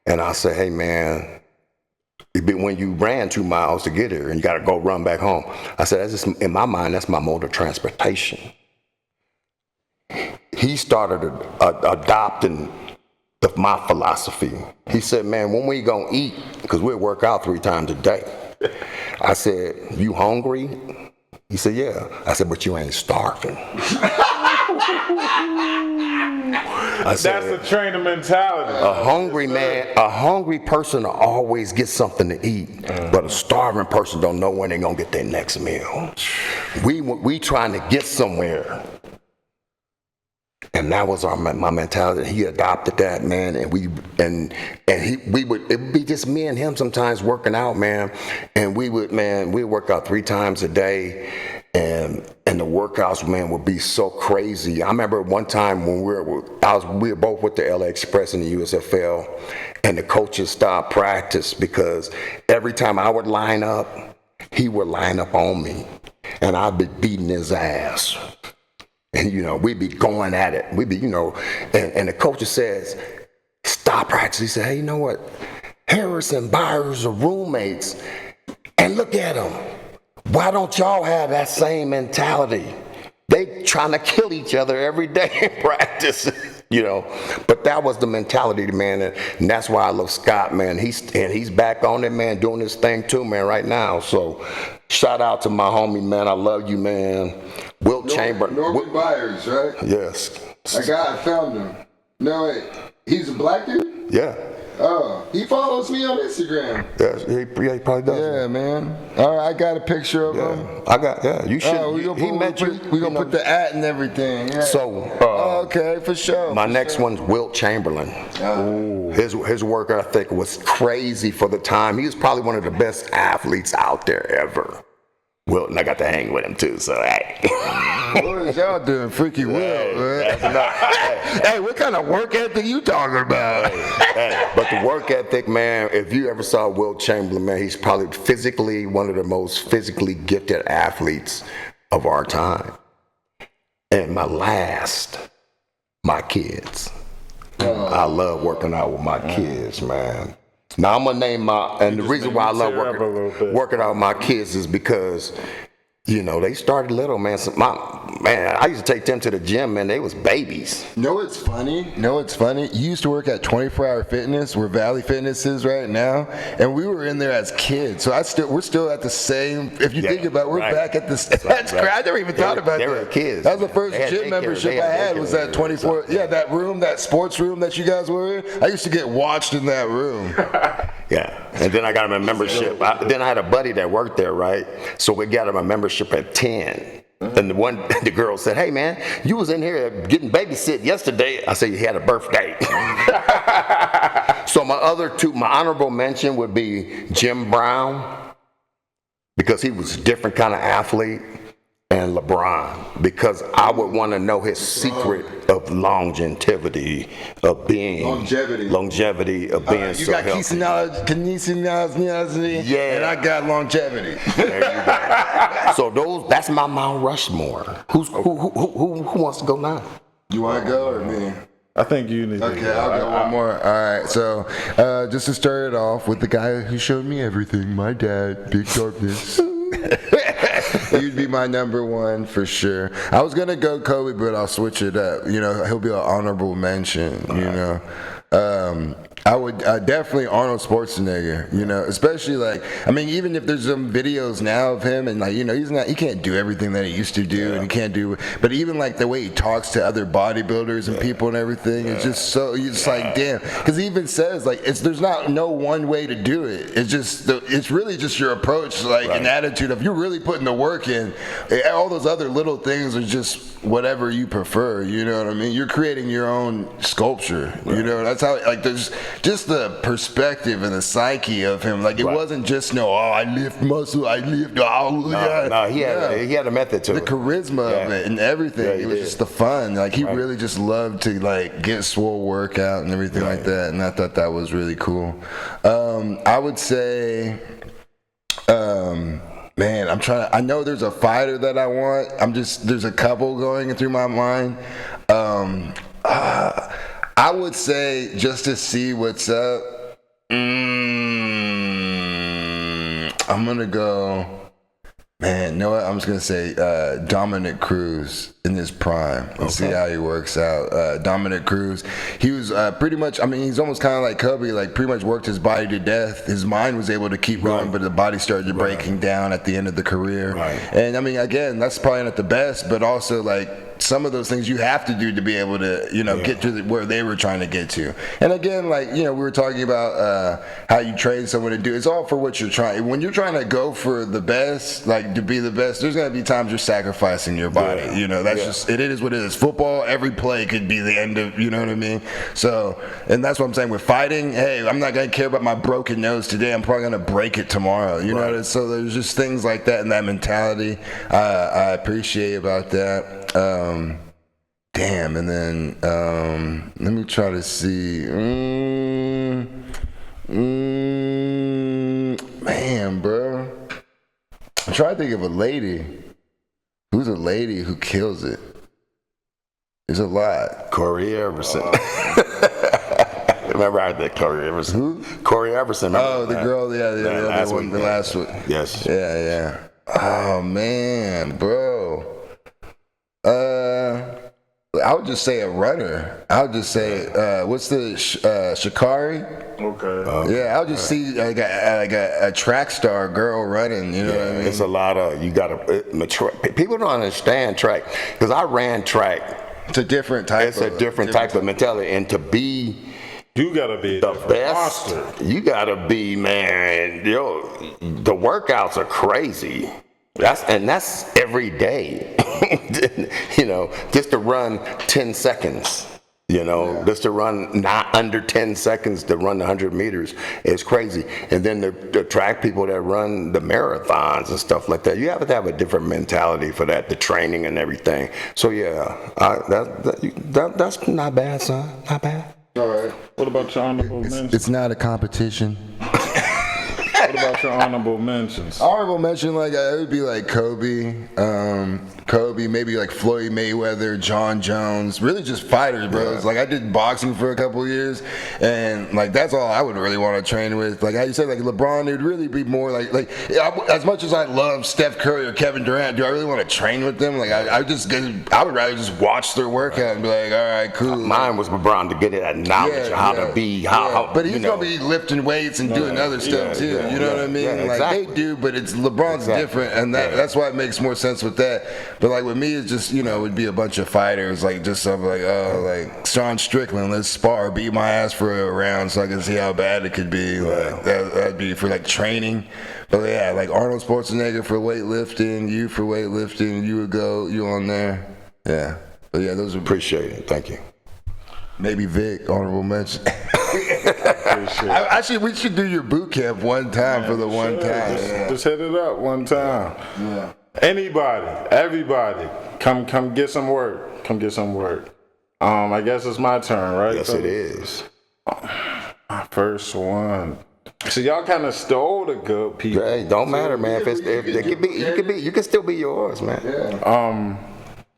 And I said, hey man, when you ran 2 miles to get here and you got to go run back home. I said, that's just, in my mind, that's my mode of transportation. He started adopting my philosophy. He said, man, when we gonna eat? Because we'll work out 3 times a day. I said, you hungry? He said, yeah. I said, but you ain't starving. That's the trainer mentality. A hungry man, a hungry person always gets something to eat, but a starving person don't know when they're gonna get their next meal. We trying to get somewhere. And that was my mentality. He adopted that, man, and it would be just me and him sometimes working out, man. And we'd work out 3 times a day, and the workouts, man, would be so crazy. I remember one time when we were both with the LA Express in the USFL, and the coaches stopped practice because every time I would line up, he would line up on me, and I'd be beating his ass. And, you know, we'd be going at it. We'd be, you know, and the coach says, stop practice. He said, hey, you know what? Harris and Byers are roommates. And look at them. Why don't y'all have that same mentality? They trying to kill each other every day in practice, you know. But that was the mentality, man. And that's why I love Scott, man. He's back on it, man, doing his thing too, man, right now. So shout out to my homie, man. I love you, man. Norman Byers, right? Yes. That guy, I found him. No, wait. He's a black dude? Yeah. Oh, he follows me on Instagram. Yeah, he probably does. Yeah, man. All right, I got a picture of him. You should. Oh, we gonna put the at and everything. Yeah. So, okay, for sure. My next one's Wilt Chamberlain. His work ethic was crazy for the time. He was probably one of the best athletes out there ever. Wilt, and I got to hang with him too, so hey. What is y'all doing? Freaky Wilt, man. Hey, what kind of work ethic you talking about? But the work ethic, man, if you ever saw Wilt Chamberlain, man, he's probably physically one of the most physically gifted athletes of our time. And my kids. I love working out with my kids, man. Now I'm gonna name the reason why I love working out with my kids is because, they started little, man. I used to take them to the gym, man. They was babies. Know what's funny? You used to work at 24 Hour Fitness, where Valley Fitness is right now, and we were in there as kids. So we're still at the same. If you think about it, we're back at the. That's crazy. I never even thought about that. They were kids. That was the first gym membership I had. Was that 24? Yeah, that room, that sports room that you guys were in. I used to get watched in that room. Yeah, and then I got him a membership. Then I had a buddy that worked there, right? So we got him a membership at 10. And the girl said, "Hey man, you was in here getting babysit yesterday." I said, "You had a birthday." So my honorable mention would be Jim Brown, because he was a different kind of athlete, and LeBron, because I would want to know his secret of longevity of being you so got healthy. Yeah, and I got longevity. There you go. So that's my Mount Rushmore. Who wants to go now? You want to go or me? I think you need to Okay, I'll go one more. All right, so just to start it off with the guy who showed me everything, my dad, Big Darkness. You'd be my number one for sure. I was gonna go Kobe, but I'll switch it up. He'll be an honorable mention. I would definitely Arnold Schwarzenegger. Especially even if there's some videos now of him, and he can't do everything that he used to do, and he can't do. But even the way he talks to other bodybuilders and people and everything, it's just so. It's damn, because he even says there's no one way to do it. It's really just your approach, an attitude of you're really putting the work in. All those other little things are just whatever you prefer. You know what I mean? You're creating your own sculpture. That's how there's just the perspective and the psyche of him. It wasn't just I lift muscle, I lift. He had a method to the charisma of it and everything. It was just the fun. He really just loved to get swole workout and everything like that. And I thought that was really cool. I would say. Man, I know there's a fighter that I want. There's a couple going through my mind. I would say, just to see what's up, I'm going to go, man, what? I'm just going to say Dominic Cruz in his prime. Let's see how he works out. Dominic Cruz, he was pretty much, he's almost kind of like Kobe, pretty much worked his body to death. His mind was able to keep going, but the body started breaking down at the end of the career. Right. And again, that's probably not the best, but also some of those things you have to do to be able to, get to where they were trying to get to. And again, we were talking about how you train someone to do. It's all for what you're trying. When you're trying to go for the best, to be the best, there's going to be times you're sacrificing your body. That's just, it is what it is. Football, every play could be the end of, you know what I mean? So, and that's what I'm saying. With fighting, hey, I'm not going to care about my broken nose today. I'm probably going to break it tomorrow. You know, so there's just things like that and that mentality I appreciate about that. Damn, and then let me try to see. Man, bro, I'm trying to think of a lady. Who's a lady who kills it? There's a lot. Corey Everson. Remember I did Corey Everson? Who? Corey Everson. Oh, the girl, the last one. Yes. Yeah. Oh man, bro. I would just say a runner. I would just say, what's the Sha'Carri? Okay. Yeah, I'll just see a track star girl running. You know what I mean? It's a lot of people don't understand track, because I ran track. It's a different type. It's a different type of mentality, and to be You gotta be a the different best. monster. You gotta be, man. The workouts are crazy. That's every day. Just to run 10 seconds. Just to run not under 10 seconds to run 100 meters is crazy. And then the track people that run the marathons and stuff like that, you have to have a different mentality for that, the training and everything. So yeah, that's not bad, son. Not bad. All right. What about your honorable mentions? It's not a competition. What about your honorable mentions? Honorable mention, like it would be like Kobe, maybe like Floyd Mayweather, John Jones, really just fighters, bro. It's like I did boxing for a couple of years, and like that's all I would really want to train with. Like how you said, like LeBron, it would really be more like as much as I love Steph Curry or Kevin Durant, do I really want to train with them? Like I would rather just watch their workout and be like, all right, cool. Mine was LeBron to get that knowledge of how to be, how but he's gonna be lifting weights and doing other stuff too. You know what I mean? Yeah, like exactly. they do, but it's LeBron's different, and that's why it makes more sense with that. But like with me, it's just it would be a bunch of fighters, like just something like like Sean Strickland, let's spar, beat my ass for a round, so I can see how bad it could be. Like that'd be for like training. But yeah, like Arnold Schwarzenegger for weightlifting, you for weightlifting, you on there. Yeah, but yeah, those are appreciate it. Thank you. Maybe Vic, honorable mention. Actually, we should do your boot camp one time for the one time. Just hit it up one time. Yeah. Anybody, everybody, come get some work. Come get some work. I guess it's my turn, right? Yes, it is. My first one. So y'all kind of stole the good people. Hey, don't matter, man. You can still be yours, man. Yeah.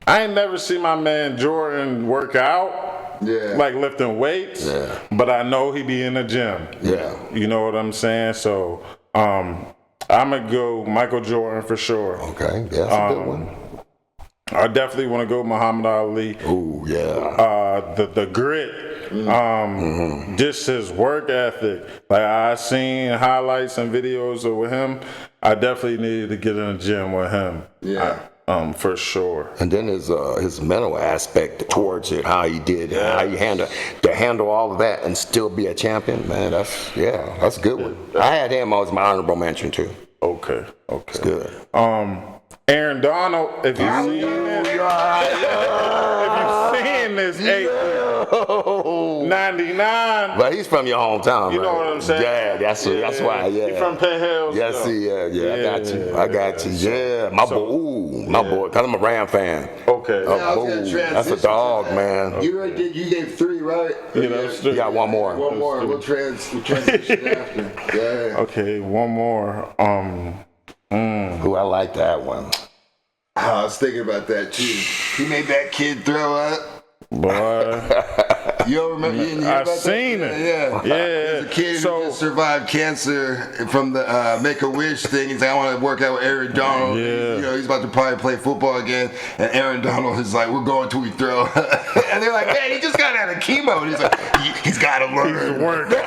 I ain't never seen my man Jordan work out. Yeah. Like lifting weights. Yeah. But I know he be in the gym. Yeah. You know what I'm saying? So I'm gonna go Michael Jordan for sure. Okay, yeah, that's a good one. I definitely want to go Muhammad Ali. Ooh, yeah. The grit, just his work ethic. Like I seen highlights and videos with him. I definitely needed to get in the gym with him. Yeah. For sure. And then his mental aspect towards it, how he did, how he handle all of that and still be a champion, man. That's a good one. I had him as my honorable mention too. Okay. It's good. Aaron Donald, if you've seen this, 99. But he's from your hometown, You know what I'm saying? Yeah, that's why. Yeah. He's from Penn Hills. Yes, though. I got you. Yeah, my boy. Cause I'm a Ram fan. Okay. I was gonna transition That's a dog, to that. man. You gave 3, right? You got one more. One more. We'll transition after. Yeah. Okay, one more. Ooh, I like that one. I was thinking about that too. He made that kid throw up. Boy. You don't remember? You didn't hear I've about seen that? it. Yeah. Yeah. There's a kid who just survived cancer from the Make-A-Wish thing. He's like, I want to work out with Aaron Donald. Yeah. He's about to probably play football again. And Aaron Donald is like, we're going till we throw. And they're like, man, he just got out of chemo. And he's like, he's got to learn. He's work. He's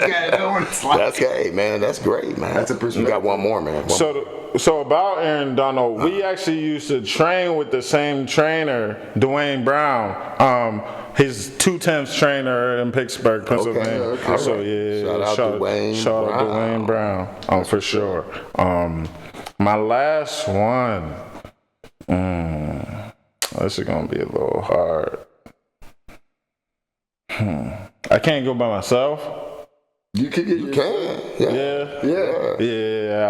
got to know what it's like. That's great, man. That's a perspective. You got one more, man. So about Aaron Donald, we actually used to train with the same trainer, Dwayne Brown. His 210s trainer in Pittsburgh, Pennsylvania. Okay. So yeah, Shout out Dwayne Brown. For sure. My last one. This is gonna be a little hard. I can't go by myself. You can. Yeah.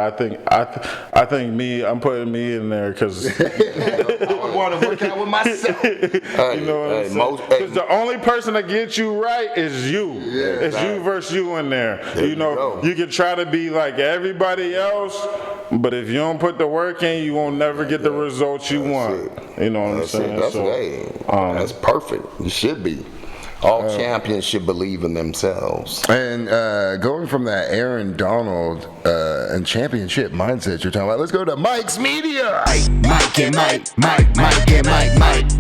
I think I'm putting me in there because I would want to work out with myself. you know what I'm saying? Because the only person that gets you right is you. Yeah, it's you versus you in there. You can try to be like everybody else, but if you don't put the work in, you won't never get the results you want. You know what I'm saying? That's perfect. You should be. All champions should believe in themselves. And going from that Aaron Donald and championship mindset you're talking about, let's go to Mike's Media. Myke and Mike, Myke and Mike,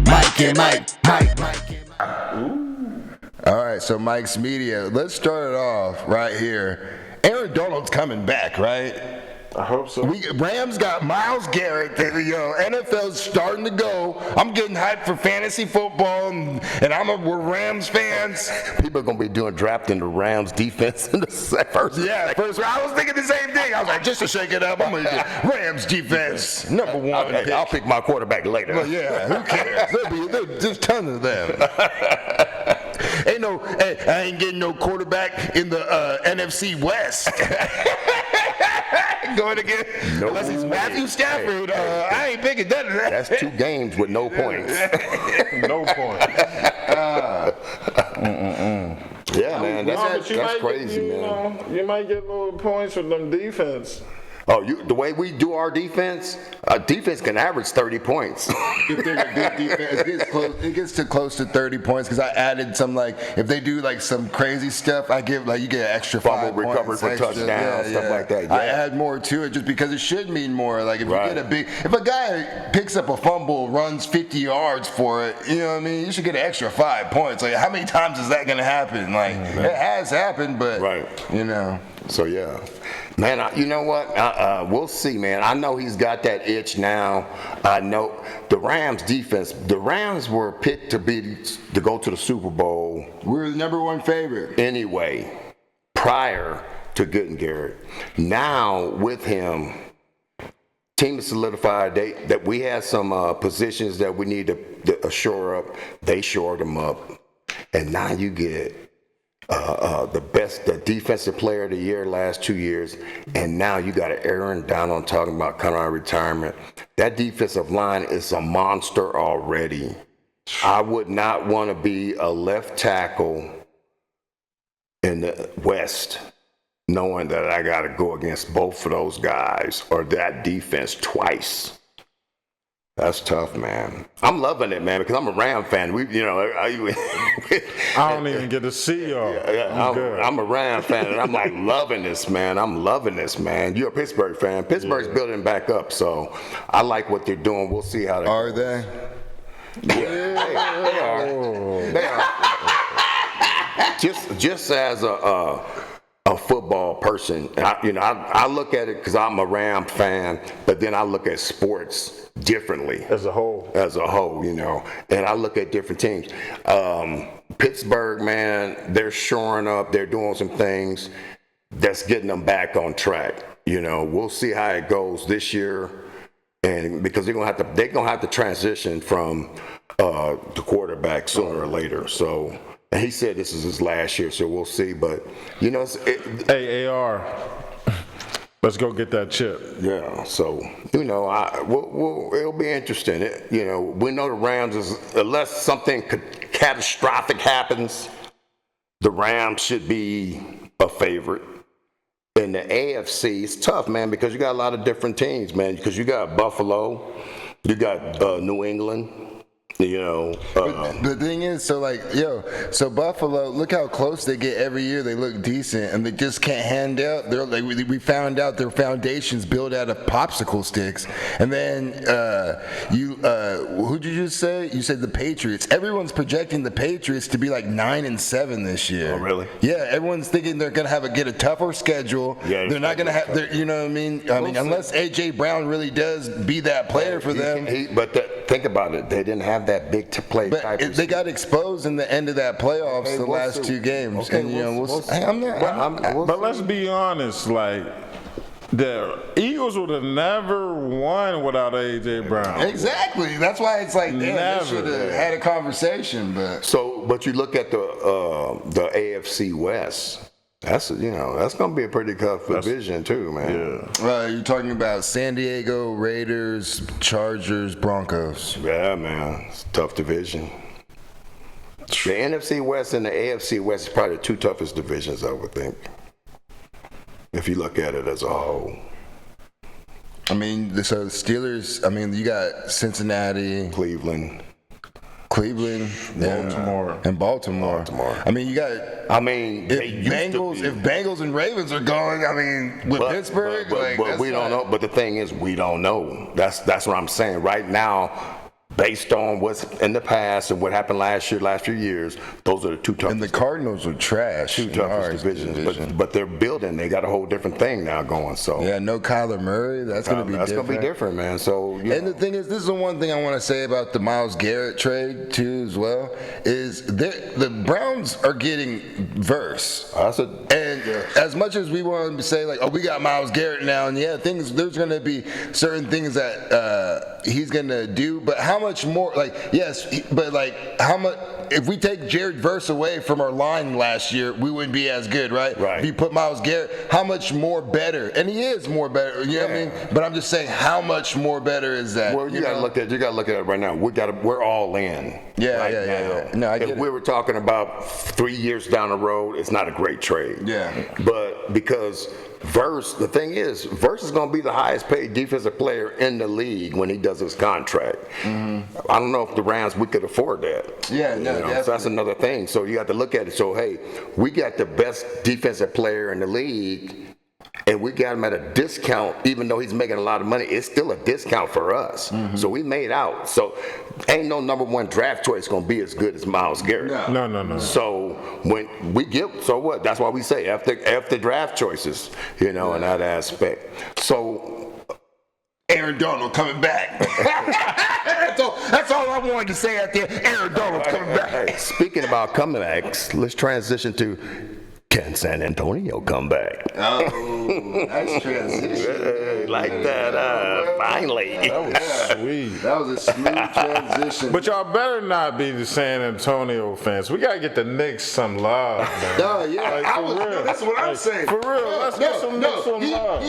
Myke and Mike. All right, so Mike's Media. Let's start it off right here. Aaron Donald's coming back, right? I hope so. Rams got Myles Garrett. NFL's starting to go. I'm getting hyped for fantasy football, and we're Rams fans. People are gonna be drafting the Rams defense in the first. Yeah, first round. I was thinking the same thing. I was like, just to shake it up, I'm gonna do Rams defense, number one. I'll pick my quarterback later. Well, yeah, who cares? There's tons of them. I ain't getting no quarterback in the NFC West. Going again, unless he's Matthew Stafford. I ain't picking that. That's 2 games with no points. No points. Yeah, man, that's crazy, man. You might get little points with them defense. Oh, the way we do our defense can average 30 points. If they're a good defense, it gets to close to 30 points because I added some, like, if they do like some crazy stuff, I give, like, you get an extra 5 Fumble recovery for touchdowns, stuff like that. Yeah. I add more to it just because it should mean more. Like, if you get if a guy picks up a fumble, runs 50 yards for it, you know what I mean? You should get an extra 5 points. Like, how many times is that going to happen? Like, it has happened, but So yeah, man. You know what? We'll see, man. I know he's got that itch now. I know the Rams defense. The Rams were picked to go to the Super Bowl. We're the number 1 favorite Anyway, prior to getting Garrett. Now with him, team is solidified. That we had some positions that we need to shore up. They shored them up, and now you get. The defensive player of the year last 2 years, and now you got Aaron Donald talking about coming out of retirement. That defensive line is a monster already. I would not want to be a left tackle in the West knowing that I got to go against both of those guys or that defense twice. That's tough, man. I'm loving it, man, because I'm a Ram fan. I don't even get to see y'all. I'm a Ram fan, and I'm like loving this, man. I'm loving this, man. You're a Pittsburgh fan. Pittsburgh's building back up, so I like what they're doing. We'll see how they Are they? Yeah, they are. They are. Just as a football person, I look at it because I'm a Ram fan, but then I look at sports differently as a whole, and I look at different teams. Pittsburgh, man, they're shoring up. They're doing some things that's getting them back on track. We'll see how it goes this year, and because they're gonna have to transition from the quarterback sooner or later. So. And he said this is his last year, so we'll see. But hey, AR, let's go get that chip. Yeah. So it'll be interesting. We know the Rams unless something catastrophic happens, the Rams should be a favorite. In the AFC, it's tough, man, because you got a lot of different teams, man. Because you got Buffalo, you got New England. The thing is, so Buffalo, look how close they get every year. They look decent, and they just can't hand out. They're like, we found out their foundation's built out of popsicle sticks. And then who did you just say? You said the Patriots. Everyone's projecting the Patriots to be like 9-7 this year. Oh, really? Yeah, everyone's thinking they're gonna get a tougher schedule. Yeah, they're not gonna have. You know what I mean? Unless AJ Brown really does be that player for them. Think about it. They didn't have that big to play. But they got exposed in the end of that playoffs, the last 2 games. Okay, and but let's be honest, like the Eagles would have never won without AJ Brown. Exactly. That's why it's like they should have had a conversation. But you look at the AFC West. That's gonna be a pretty tough division too, man. Yeah. You're talking about San Diego, Raiders, Chargers, Broncos. Yeah, man, it's a tough division. The NFC West and the AFC West is probably the 2 toughest divisions, I would think, if you look at it as a whole. So Steelers. You got Cincinnati, Cleveland, Baltimore, and Baltimore. You got. If Bengals and Ravens are going, with Pittsburgh, but we don't know. But the thing is, we don't know. That's what I'm saying. Right now, based on what's in the past and what happened last few years, those are the two toughest. And the Cardinals are trash. Two toughest divisions. But they're building. They got a whole different thing now going. So yeah, no Kyler Murray. That's going to be different. That's going to be different, man. So and the thing is, this is the one thing I want to say about the Myles Garrett trade too, as well, is the Browns are getting Verse. And as much as we want to say like, oh, we got Myles Garrett now, and yeah, there's going to be certain things that he's going to do, but how much more? Like, yes, but like, how much? If we take Jared Verse away from our line last year, we wouldn't be as good, right? Right. If you put Myles Garrett, how much more better? And he is more better. You know what I mean? But I'm just saying, how much more better is that? Well, you got to look at it right now. We're all in. Yeah. No, I get if we were talking about 3 years down the road, it's not a great trade. Yeah. But because Verse, the thing is, Verse is going to be the highest paid defensive player in the league when he does his contract. Mm-hmm. I don't know if the Rams, we could afford that. Yeah, no, so that's another thing. So you have to look at it. So, hey, we got the best defensive player in the league, and we got him at a discount, even though he's making a lot of money. It's still a discount for us. Mm-hmm. So we made out. So ain't no number one draft choice going to be as good as Myles Garrett. No. So when we get, so what? That's why we say after draft choices, in that aspect. So Aaron Donald coming back. That's all I wanted to say out there. Aaron Donald coming back. Hey, speaking about comebacks, let's transition to, can San Antonio come back? Oh, nice transition. Like that, finally. That was sweet. That was a smooth transition. But y'all better not be the San Antonio fans. We gotta get the Knicks some love, man. No, yeah, Like, that's what I'm saying. For real, let's get some Knicks some love.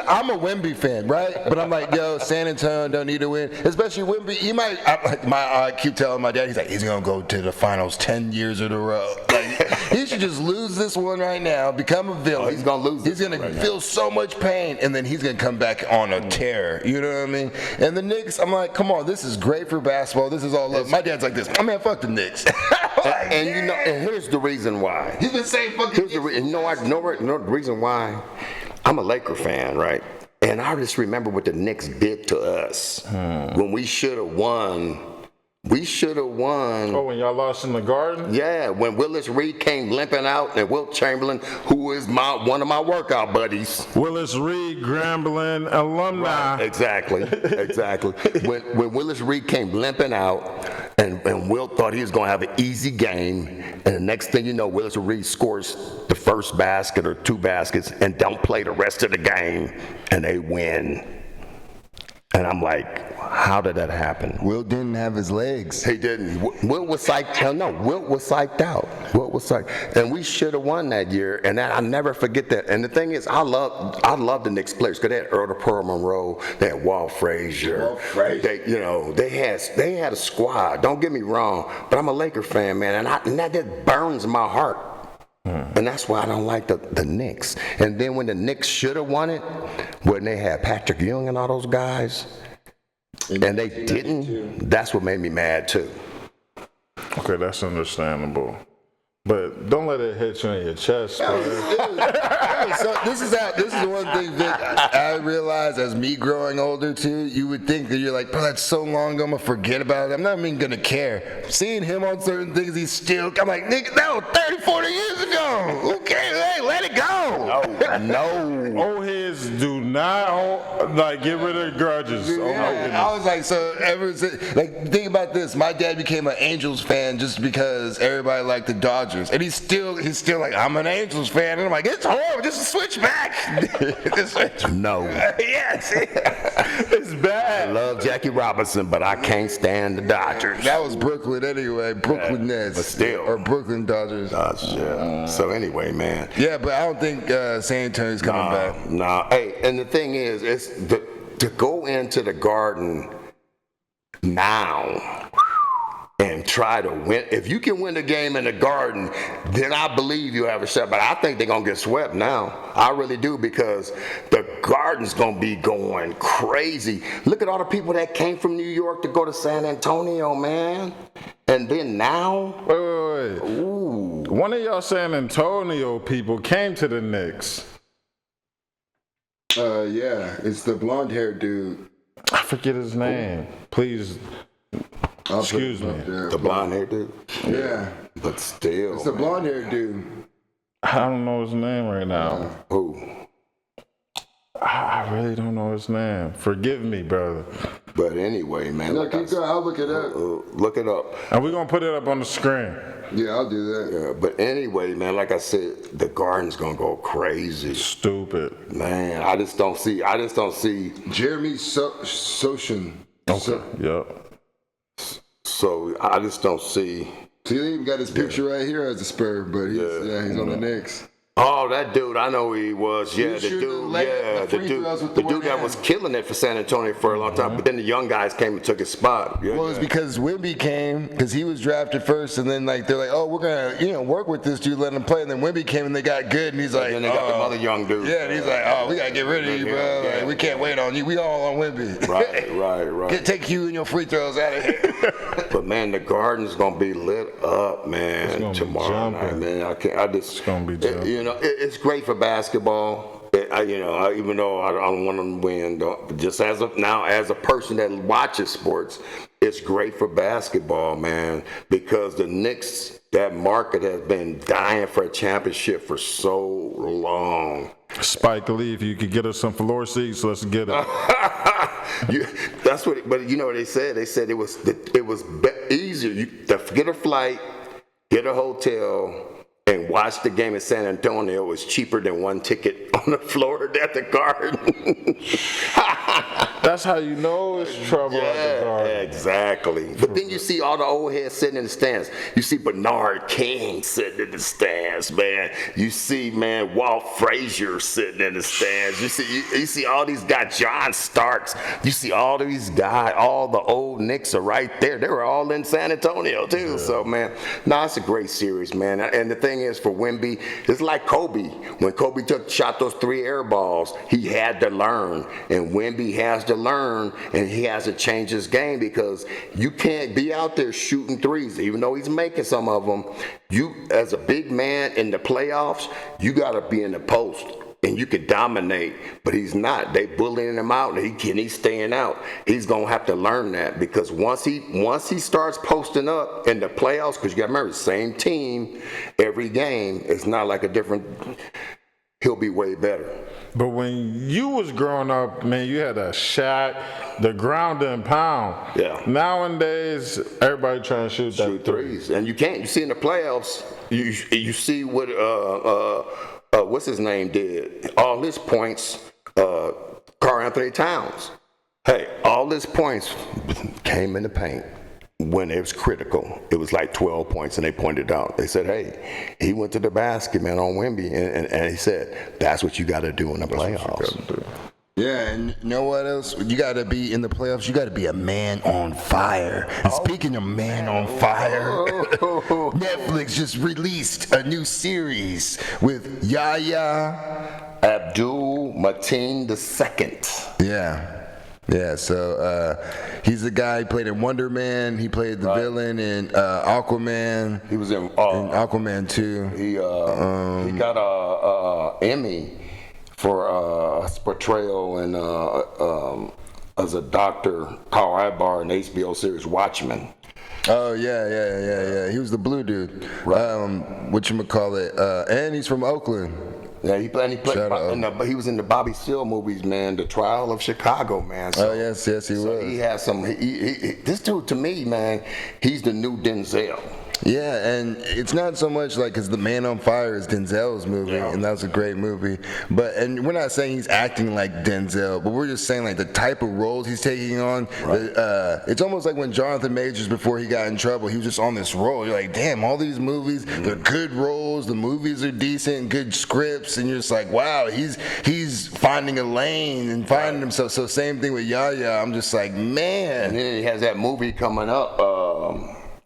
I'm a Wemby fan, right? But I'm like, yo, San Antonio don't need to win, especially Wemby. He might. I keep telling my dad, he's gonna go to the finals 10 years in a row. Like, he should just lose this one right now, become a villain. He's gonna lose. He's gonna feel so much pain, and then he's gonna come back on a tear. You know what I mean? And the Knicks, I'm like, come on, this is great for basketball. This is all love. My dad's like this. Oh man, fuck the Knicks. And here's the reason why. He's been saying fucking. Here's the reason why. I'm a Laker fan, right? And I just remember what the Knicks did to us when we should have won. We should have won. Oh, when y'all lost in the Garden? Yeah, when Willis Reed came limping out, and Wilt Chamberlain, who is one of my workout buddies. Willis Reed, Grambling alumni. Right, exactly. When Willis Reed came limping out, and Wilt thought he was going to have an easy game, and the next thing you know, Willis Reed scores the first basket or two baskets and don't play the rest of the game, and they win. And I'm like, how did that happen? Wilt didn't have his legs. He didn't. Wilt was psyched. No, Wilt was psyched out. Wilt was psyched, and we should have won that year. And I never forget that. And the thing is, I love the Knicks players because they had Earl Pearl Monroe, they had Walt Frazier. They had a squad. Don't get me wrong, but I'm a Laker fan, man, and that just burns my heart. And that's why I don't like the Knicks. And then when the Knicks should have won it, when they had Patrick Ewing and all those guys, and they didn't, that's what made me mad too. Okay, that's understandable. But don't let it hit you in your chest, bro. So this is one thing that I realized as me growing older too. You would think that you're like, bro, that's so long ago, I'm gonna forget about it. I'm not even gonna care. Seeing him on certain things, I'm like, nigga, that was 30, 40 years ago. Who cares? Hey, let it go. No. Old heads do not get rid of grudges. Oh my goodness. I was like, so ever since, think about this. My dad became an Angels fan just because everybody liked the Dodgers. And he's still like, I'm an Angels fan. And I'm like, it's horrible. Just switch back. No. Yes. It's bad. I love Jackie Robinson, but I can't stand the Dodgers. That was Brooklyn anyway. Brooklyn Nets. But still. Or Brooklyn Dodgers. Yeah. So anyway, man. Yeah, but I don't think San Antonio's coming back. Nah. Hey, and the thing is, it's to go into the Garden now and try to win. If you can win the game in the Garden, then I believe you have a shot. But I think they're going to get swept now. I really do, because the Garden's going to be going crazy. Look at all the people that came from New York to go to San Antonio, man. And then now? Wait. Ooh. One of y'all San Antonio people came to the Knicks. Yeah, it's the blonde-haired dude. I forget his name. Please, I'll excuse put me. it up there. The blonde hair dude. Yeah. But still, It's the blonde haired dude. I don't know his name right now. Who? I really don't know his name. Forgive me, brother. But anyway, man. No, like I keep going. I'll look it up. Look it up. And we're gonna put it up on the screen. Yeah, I'll do that. Yeah, but anyway, man, like I said, the Garden's gonna go crazy. Stupid. Man, I just don't see. Jeremy Sochin. Okay. Yep. So I just don't see. See, they even got his picture right here as a Spur, but he's on the Knicks. Oh, that dude, I know who he was. Yeah, was the shooting dude. the Yeah, free throws with the the dude one that hand. was killing it for San Antonio for a long time. But then the young guys came and took his spot. Yeah, Well, it's because Wemby came, because he was drafted first, and then like they're like, oh, we're gonna work with this dude, let him play, and then Wemby came and they got good, and he's like, then they got them other young dudes. yeah, and he's like, oh, we gotta get rid of you, bro. Yeah. Like, we can't wait on you. We all on Wemby. Right. Take you and your free throws out of here. But man, the Garden's gonna be lit up, man, gonna be tomorrow night, jumping. man. It's gonna be jumping. It's great for basketball. Even though I don't want them to win, just as a person that watches sports, it's great for basketball, man, because the Knicks, that market has been dying for a championship for so long. Spike Lee, if you could get us some floor seats, let's get it. That's what. But you know what they said? They said it was easier to get a flight, get a hotel, and watch the game in San Antonio was cheaper than one ticket on the floor at the Garden. That's how you know it's trouble at the Garden. Exactly. But then you see all the old heads sitting in the stands. You see Bernard King sitting in the stands, man. You see, man, Walt Frazier sitting in the stands. You see all these guys, John Starks. You see all these guys, all the old Knicks are right there. They were all in San Antonio too. Yeah. So, man, it's a great series, man. And the thing is, for Wemby, it's like Kobe. When Kobe shot those 3 air balls, he had to learn. And Wemby has to learn, and he has to change his game, because you can't be out there shooting threes, even though he's making some of them. You, as a big man in the playoffs, you got to be in the post, and you can dominate, but he's not. They bullying him out, and he's staying out. He's going to have to learn that, because once he starts posting up in the playoffs, because you got to remember, same team every game, it's not like a different, he'll be way better. But when you was growing up, man, you had a shot, the ground and pound. Yeah. Nowadays, everybody trying to shoot threes, and you can't. You see in the playoffs, you see what what's his name did. All his points, Karl Anthony Towns. Hey, all his points came in the paint. When it was critical, it was like 12 points, and they pointed out. They said, hey, he went to the basket, man, on Wemby, and he said, that's what you got to do in the playoffs. Yeah, and you know what else? You got to be in the playoffs. You got to be a man on fire. And speaking of man on fire, Netflix just released a new series with Yahya Abdul-Mateen II. Yeah, so he's the guy who played in Wonder Man. He played the villain in Aquaman. He was in Aquaman 2. He got a Emmy for his portrayal in as a Dr. Carl Ibar in the HBO series Watchmen. Oh yeah. He was the blue dude. Right. Whatchamacallit, and he's from Oakland. Yeah, he was in the Bobby Seale movies, man. The Trial of Chicago, man. So, yes, he was. He has some. This dude, to me, man, he's the new Denzel. Yeah, and it's not so much like, because The Man on Fire is Denzel's movie, and that's a great movie. And we're not saying he's acting like Denzel, but we're just saying like the type of roles he's taking on. Right. It's almost like when Jonathan Majors, before he got in trouble, he was just on this role. You're like, damn, all these movies, they're good roles. The movies are decent, good scripts, and you're just like, wow, he's finding a lane and finding himself. So same thing with Yahya. I'm just like, man. And then he has that movie coming up.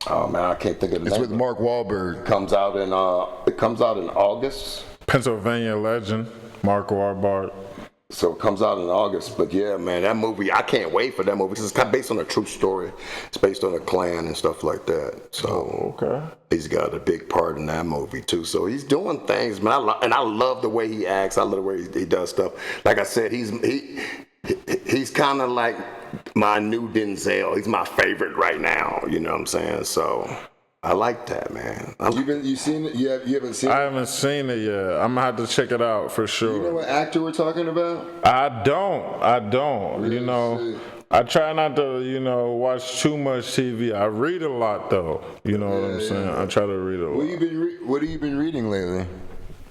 Oh man, I can't think of the name. It's with Mark Wahlberg. It comes out in August. Pennsylvania legend, Mark Wahlberg. So it comes out in August. But yeah, man, that movie, I can't wait for that movie. It's kind of based on a true story. It's based on a Klan and stuff like that. So he's got a big part in that movie too. So he's doing things, man. I love the way he acts. I love the way he does stuff. Like I said, he's kind of like my new Denzel. He's my favorite right now. You know what I'm saying? So I like that, man. You seen it? You haven't seen it? I haven't seen it yet. I'm gonna have to check it out for sure. You know what actor we're talking about? I don't. You know, I try not to, watch too much TV. I read a lot though. You know what I'm saying? I try to read a lot. What have you been reading lately?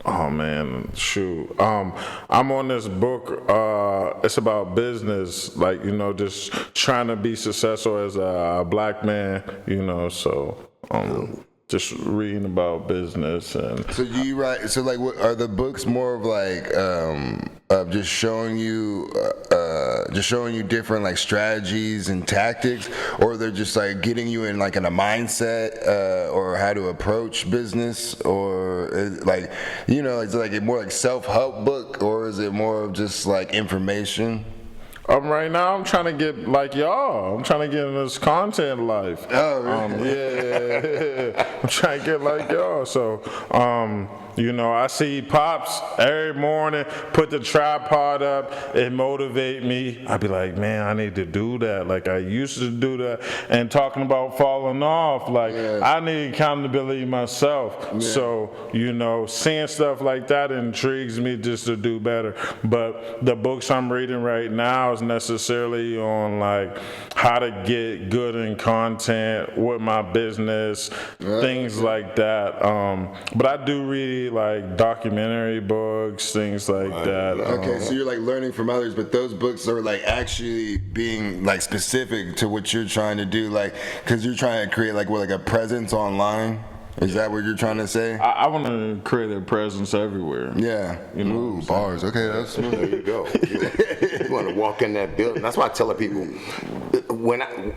Oh man, shoot. I'm on this book. It's about business, like just trying to be successful as a black man. So just reading about business and. So do you write? So like, what are the books more of like of just showing you different like strategies and tactics, or they're just like getting you in like in a mindset or how to approach business, or is, like it's like a more like self-help book, or is it more of just like information? Right now, I'm trying to get like y'all. I'm trying to get in this content life. Oh, really? Yeah. I'm trying to get like y'all. So, I see Pops every morning put the tripod up. It motivate me. I be like, man, I need to do that. Like I used to do that. And talking about falling off, like I need accountability myself. Yeah. So, seeing stuff like that intrigues me just to do better. But the books I'm reading right now is necessarily on like how to get good in content with my business, things like that. But I do read like documentary books, things like that. Okay, so you're like learning from others, but those books are like actually being like specific to what you're trying to do, like because you're trying to create like a presence online. Is that what you're trying to say? I want to create a presence everywhere. Yeah. Ooh, bars. Okay, that's smooth. There you go. You want to walk in that building. That's why I tell people when I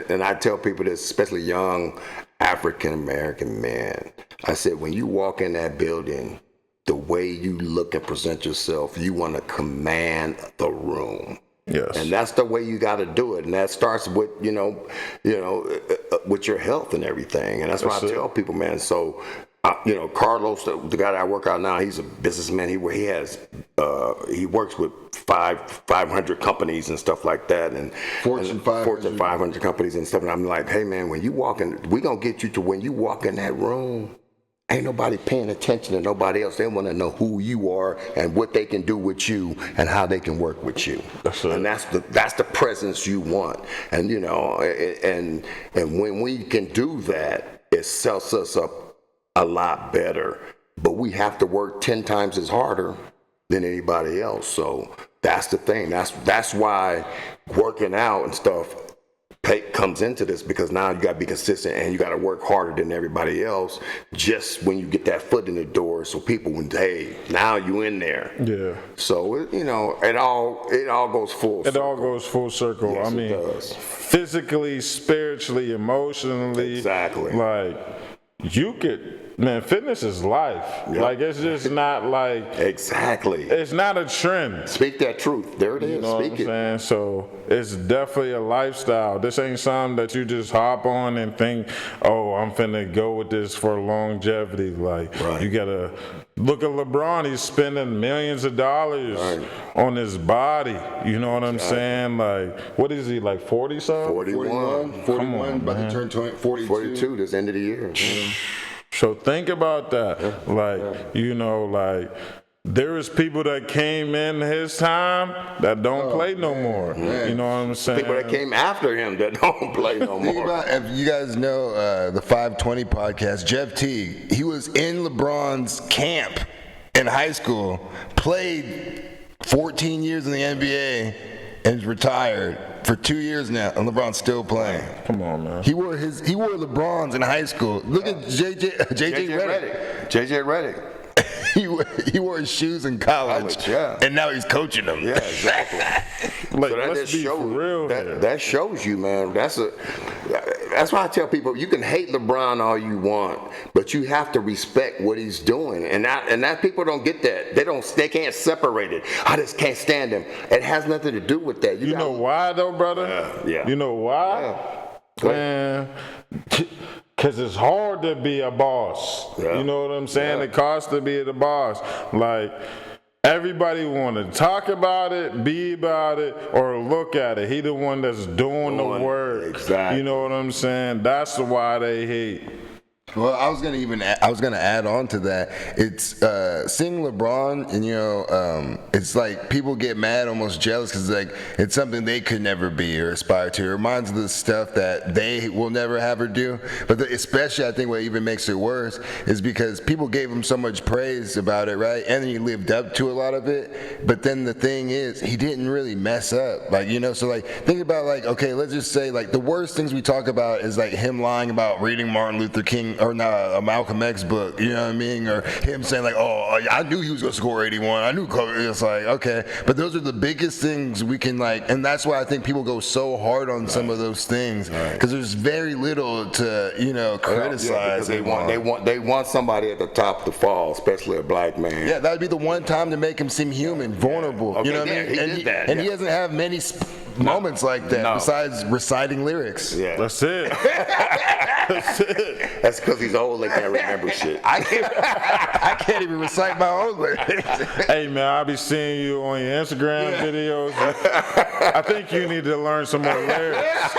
and I tell people this, especially young African American men. I said, when you walk in that building, the way you look and present yourself, you want to command the room. Yes. And that's the way you got to do it, and that starts with with your health and everything. And that's why I tell people, man. So, Carlos, the guy that I work out now, he's a businessman. He works with 500 companies and stuff like that, and Fortune 500 companies and stuff. And I'm like, hey man, when you walk in, we gonna get you to when you walk in that room. Ain't nobody paying attention to nobody else. They want to know who you are and what they can do with you and how they can work with you. And that's the presence you want. And and when we can do that, it sets us up a lot better. But we have to work 10 times as harder than anybody else. So that's the thing. That's why working out and stuff comes into this, because now you got to be consistent and you got to work harder than everybody else just when you get that foot in the door, so people hey, now you in there. Yeah. So it all goes full circle. It all goes full circle. Yes, I mean, it does. Physically, spiritually, emotionally. Exactly. Like you could. Man, fitness is life. Yep. Like, it's just not like... Exactly. It's not a trend. Speak that truth. There it is. You know Speak what I'm saying? So, it's definitely a lifestyle. This ain't something that you just hop on and think, oh, I'm finna go with this for longevity. Like, You gotta... Look at LeBron. He's spending millions of dollars on his body. You know what I'm saying? Like, what is he, like 40-something? 41. 41, about to turn 42. 42 this end of the year. So think about that. There is people that came in his time that don't play no more. Man. You know what I'm saying? People that came after him that don't play no Think more. about, if you guys know the 520 podcast, Jeff Teague, he was in LeBron's camp in high school, played 14 years in the NBA, and is retired for 2 years now, and LeBron's still playing. Come on, man. He wore LeBron's in high school. Look at JJ Redick. JJ Redick. He wore his shoes in college, and now he's coaching them. Yeah, exactly. Like, so that let's just be shows, for real that shows you, man. That's why I tell people, you can hate LeBron all you want, but you have to respect what he's doing. And that people don't get that. They can't separate it. I just can't stand him. It has nothing to do with that. You know why though, brother? Yeah. You know why? Yeah. Man. Because it's hard to be a boss. Yeah. You know what I'm saying? Yeah. It costs to be the boss. Like, everybody want to talk about it, be about it, or look at it. He the one that's doing the work. Exactly. You know what I'm saying? That's why they hate. Well, I was gonna add on to that. It's seeing LeBron, and it's like people get mad, almost jealous, because like it's something they could never be or aspire to. It reminds them of the stuff that they will never have or do. But especially, I think what even makes it worse is because people gave him so much praise about it, right? And then he lived up to a lot of it. But then the thing is, he didn't really mess up, So like, think about like, okay, let's just say like the worst things we talk about is like him lying about reading Martin Luther King or not a Malcolm X book, you know what I mean? Or him saying like, oh, I knew he was gonna score 81. I knew Kobe. It's like, okay, but those are the biggest things we can like, and that's why I think people go so hard on some of those things because there's very little to criticize. They want somebody at the top to fall, especially a black man. Yeah, that'd be the one time to make him seem human, vulnerable. Okay, you know what I mean? he did that. He doesn't have many moments like that besides reciting lyrics. Yeah, That's it. That's it. That's because he's old. They can't remember shit. I can't even recite my own lyrics. Hey man, I be seeing you on your Instagram videos. I think you need to learn some more lyrics.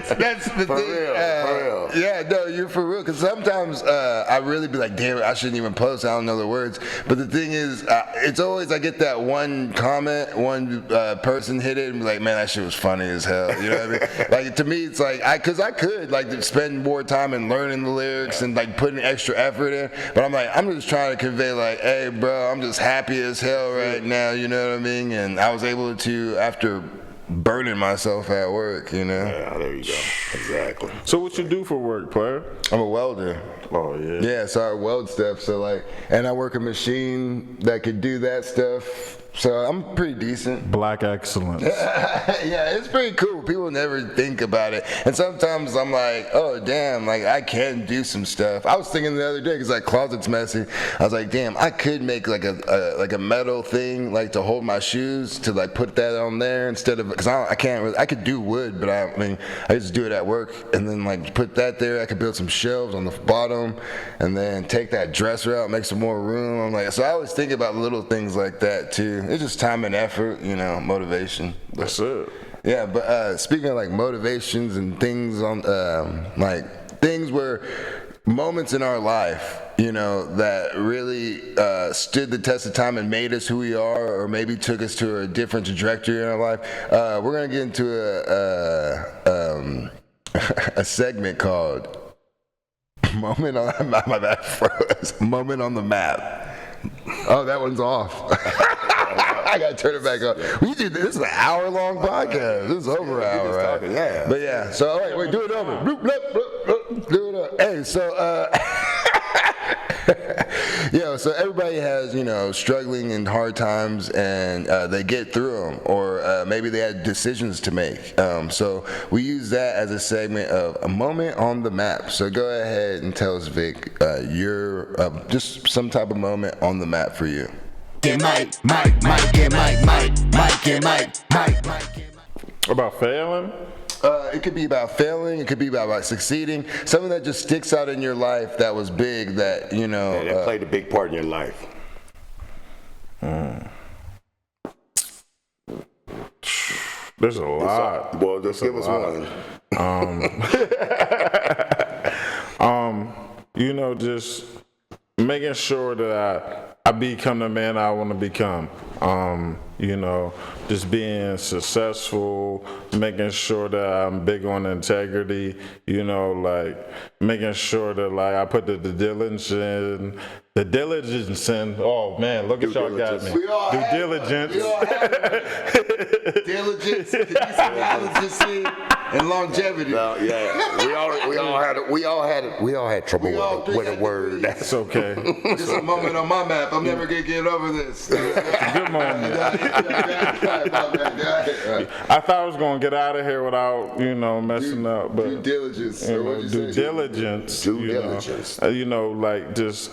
That's the thing. For real. Yeah, no, you're for real. Because sometimes I really be like, damn it, I shouldn't even post. I don't know the words. But the thing is, it's always I get that one comment, one person hit it and be like, man, that shit was funny as hell. You know what I mean? Like to me, it's like because I could like spend more time in learning the lyrics and like putting extra effort in. But I'm like, I'm just trying to convey like, hey, bro, I'm just happy as hell right now. You know what I mean? And I was able to after burning myself at work, Yeah, there you go. Exactly. So what you do for work, player? I'm a welder. Oh yeah. Yeah, so I weld stuff. So like, and I work a machine that could do that stuff. So I'm pretty decent. Black excellence. Yeah, it's pretty cool. People never think about it. And sometimes I'm like, oh, damn, like I can do some stuff. I was thinking the other day, because like closet's messy. I was like, damn, I could make like a metal thing, like to hold my shoes, to like put that on there instead of, because I can't really, I could do wood, but I just do it at work and then like put that there. I could build some shelves on the bottom and then take that dresser out, make some more room. I'm like, so I always think about little things like that too. It's just time and effort, motivation. That's it. Yeah, but speaking of like motivations and things on like things where moments in our life, that really stood the test of time and made us who we are, or maybe took us to a different trajectory in our life. We're gonna get into a segment called "Moment on My Bad Froze." Moment on the map. Oh, that one's off. I gotta turn it back on. We do this is an hour-long podcast. This is over an hour, right? Talking, yeah. But yeah. So all right, wait, do it over. Bloop, bloop, bloop, bloop. Do it over. Hey, so so everybody has struggling in hard times, and they get through them, or maybe they had decisions to make. So we use that as a segment of a moment on the map. So go ahead and tell us, Vic, your just some type of moment on the map for you. Get Mike, get Mike, get Mike. About failing? It could be about failing. It could be about succeeding. Something that just sticks out in your life that was big. That that played a big part in your life. There's a lot. Well, just give us one. Just making sure that I become the man I want to become. Just being successful, making sure that I'm big on integrity, like making sure that like I put the diligence in. Oh man, look at y'all got me. Due diligence. Diligence, consistency, and longevity. No, yeah, we all had trouble with a word. It's okay. Just a moment on my map. I'm never gonna get over this. Good moment. I thought I was gonna get out of here without messing up, but due diligence. Due diligence. Due diligence. Like just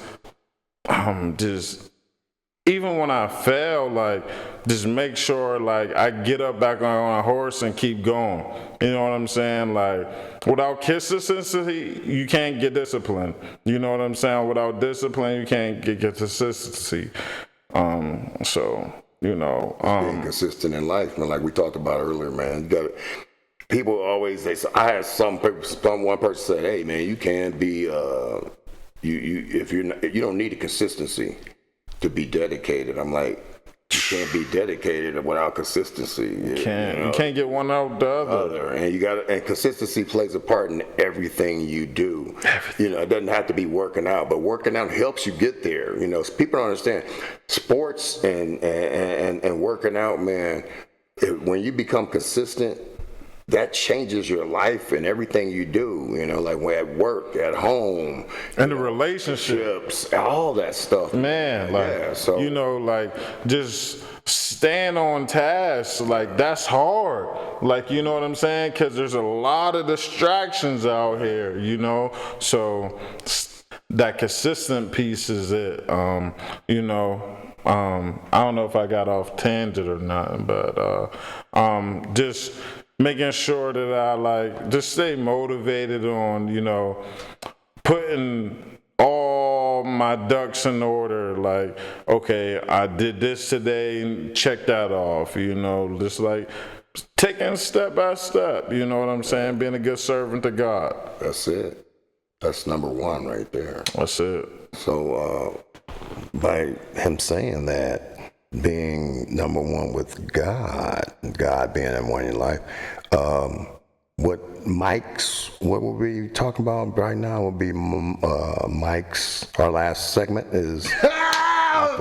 even when I fail, like just make sure like I get up back on a horse and keep going. You know what I'm saying? Like without consistency, you can't get discipline. You know what I'm saying? Without discipline, you can't get consistency. So, you know, Being consistent in life, man, like we talked about earlier, man. You got people always say. So I had one person say, "Hey, man, you can't be if you're not, you don't need a consistency to be dedicated." I'm like, you can't be dedicated without consistency. you can't get one out the other. And consistency plays a part in everything you do. You know, it doesn't have to be working out, but working out helps you get there. You know, people don't understand sports and working out, man. When you become consistent, that changes your life and everything you do, you know, like at work, at home. And the relationships. All that stuff. Man, like, yeah, so, you know, like, just stand on task, like, that's hard. Like, you know what I'm saying? Because there's a lot of distractions out here, you know? So, that consistent piece is it, you know? I don't know if I got off tangent or not, but just making sure that I like just stay motivated on, you know, putting all my ducks in order. Like, okay, I did this today, check that off, you know, just like taking step by step, you know what I'm saying? Being a good servant to God. That's it. That's number one right there. That's it. So by him saying that, being number one with God being number one in your life, what we'll be talking about right now will be Mike's, our last segment is...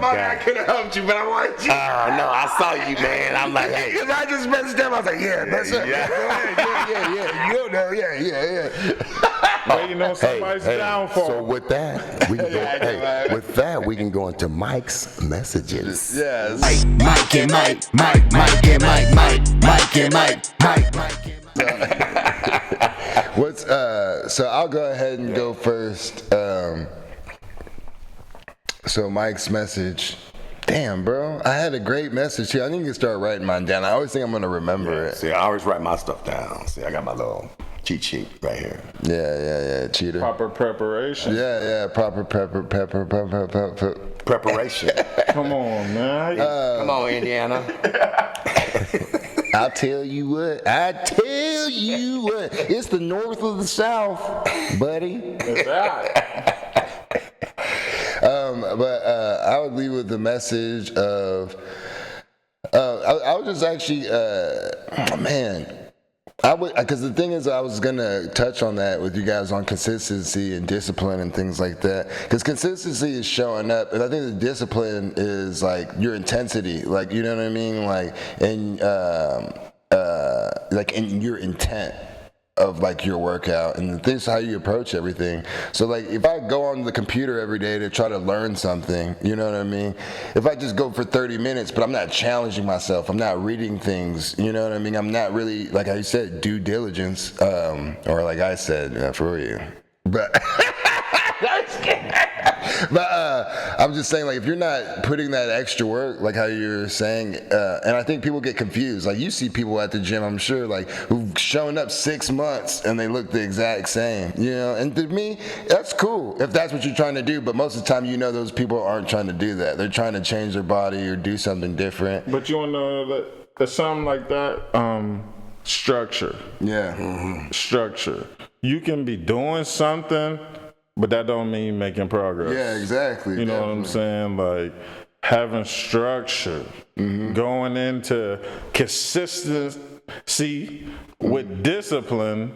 I could have helped you, but I wanted you. Oh, no, I saw you, man. I'm like, hey. Because I just messed up. I was like, yeah, mess up. Yeah. You know, yeah. Well, you know, somebody's downfall. So with that, we can go. With that, we can go into Mike's messages. Yes. Myke and Mike, Myke and Mike, Myke and Mike, Myke and Mike. What's so I'll go ahead and go first. So Mike's message. Damn, bro. I had a great message here. I need to start writing mine down. I always think I'm gonna remember it. See, I always write my stuff down. See, I got my little cheat sheet right here. Yeah. Cheater. Proper preparation. Yeah. Proper Preparation. Come on, man. Come on, Indiana. I'll tell you what. It's the north of the south, buddy. It's that. But I would leave with the message of I would just actually because the thing is, I was gonna touch on that with you guys on consistency and discipline and things like that. Because consistency is showing up, and I think the discipline is like your intensity, like, you know what I mean, like, and like in your intent of like your workout and the things, how you approach everything. So like if I go on the computer every day to try to learn something, you know what I mean? If I just go for 30 minutes, but I'm not challenging myself, I'm not reading things, you know what I mean? I'm not really, like I said, due diligence, or like I said, for you. But I'm just saying, like, if you're not putting that extra work, like how you're saying, and I think people get confused. Like, you see people at the gym, I'm sure, like, who've shown up 6 months and they look the exact same, you know? And to me, that's cool if that's what you're trying to do, but most of the time, you know, those people aren't trying to do that. They're trying to change their body or do something different. But you want to know that something like that, structure. Yeah. Mm-hmm. Structure. You can be doing something, but that don't mean making progress. Yeah, exactly. You know what I'm saying? Like, having structure, going into consistency with discipline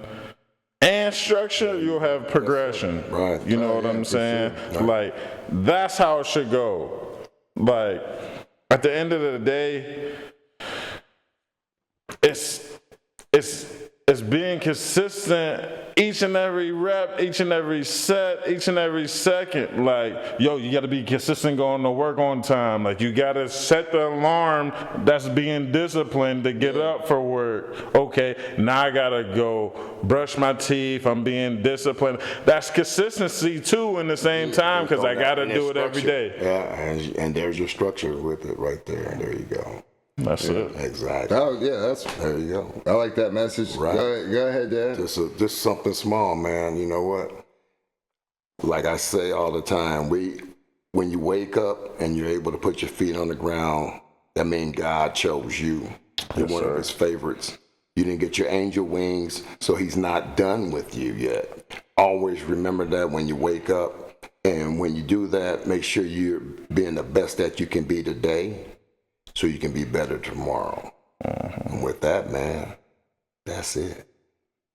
and structure, you'll have progression. Right. You know what I'm saying? Sure. Right. Like, that's how it should go. Like, at the end of the day, it's being consistent each and every rep, each and every set, each and every second. Like, yo, you got to be consistent going to work on time. Like, you got to set the alarm. That's being disciplined to get up for work. Okay, now I got to go brush my teeth. I'm being disciplined. That's consistency, too, in the same time, because I got to do it every day. Yeah, and there's your structure with it right there. There you go. That's it. Exactly. Oh, yeah, there you go. I like that message. Right. Go ahead, Dad. Just something small, man. You know what? Like I say all the time, when you wake up and you're able to put your feet on the ground, that means God chose you. You're one of his favorites. You didn't get your angel wings, so he's not done with you yet. Always remember that when you wake up. And when you do that, make sure you're being the best that you can be today so you can be better tomorrow. And with that, man, that's it.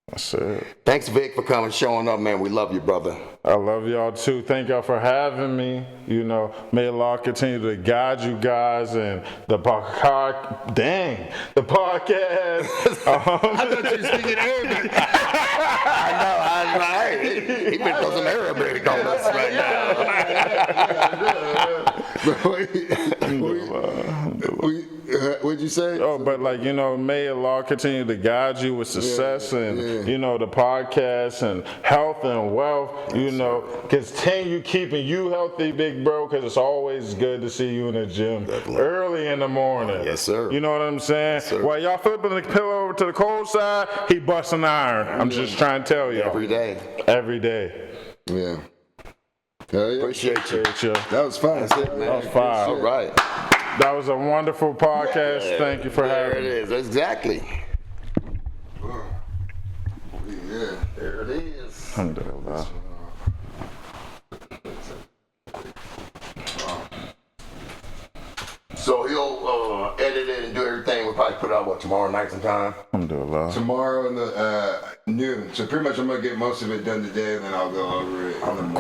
That's it. Thanks, Vic, for coming, showing up, man. We love you, brother. I love y'all too. Thank y'all for having me. You know, may Allah continue to guide you guys and the podcast. The podcast. I thought you were speaking Arabic. I know. He been throwing some Arabic on us right now. What'd you say? Oh, but like, you know, may Allah continue to guide you with success and, you know, the podcast and health and wealth, you know, continue keeping you healthy, big bro, because it's always good to see you in the gym early in the morning. Yes, sir. You know what I'm saying? Yes, while y'all flipping the pillow over to the cold side, he busting iron. I'm just trying to tell you. Every day. Every day. Yeah. Hell yeah. Appreciate you. That was fun. That's it, man. That was fire. All right. That was a wonderful podcast. Yeah, Thank you for having me. There it is. Exactly. Yeah. There it is. Alhamdulillah. So he'll edit it and do everything. We'll probably put it out, tomorrow night sometime? Alhamdulillah. Tomorrow in the noon. So pretty much I'm going to get most of it done today, and then I'll go over it in the morning.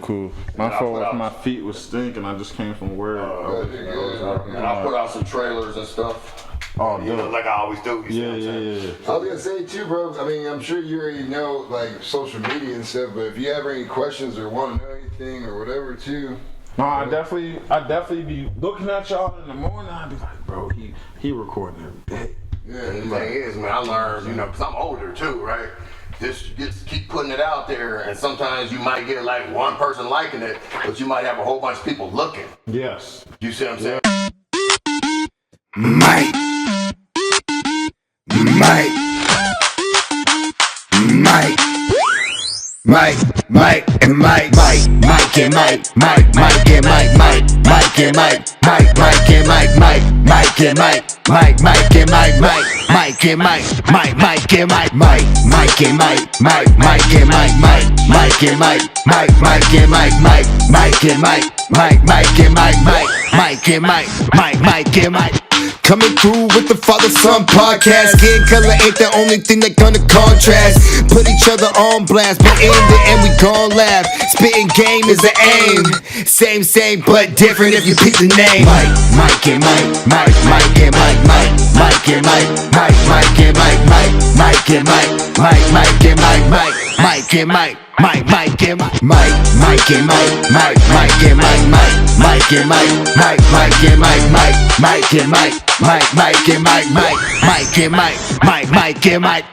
Cool. My fault, my feet was stinking. I just came from work. And I'll put out some trailers and stuff. Oh, You know, like I always do. Yeah. I was gonna say too, bro. I mean, I'm sure you already know like social media and stuff, but if you have any questions or want to know anything or whatever too. No, I definitely be looking at y'all in the morning. I'd be like, bro, he recording every day. Yeah. And the thing is, man, I learned, you know, because I'm older too, right? Just keep putting it out there, and sometimes you might get like one person liking it, but you might have a whole bunch of people looking. Yes. You see what I'm saying? Mike. And Mike and Mike and Mike, Mike and Mike, Mike and Mike, Mike and Mike, Mike and Mike, Mike and Mike, Mike and Mike, Mike and Mike, Mike and Mike, Mike and Mike, Mike and Mike, Mike and Mike, Mike and Mike, Mike and Mike, Mike and Mike. Coming through with the father-son podcast. Skin color ain't the only thing that gonna contrast. Put each other on blast, but in the end we gon' laugh. Spitting game is the aim. Same, but different if you pick the name. Mike and Mike and Mike, Mike and Mike, Mike and Mike, Mike and Mike, Mike and Mike and Mike, Mike and Mike, Mike and Mike and Mike and Mike and Mike and Mike and Mike and Mike and Mike and Mike and Mike and Mike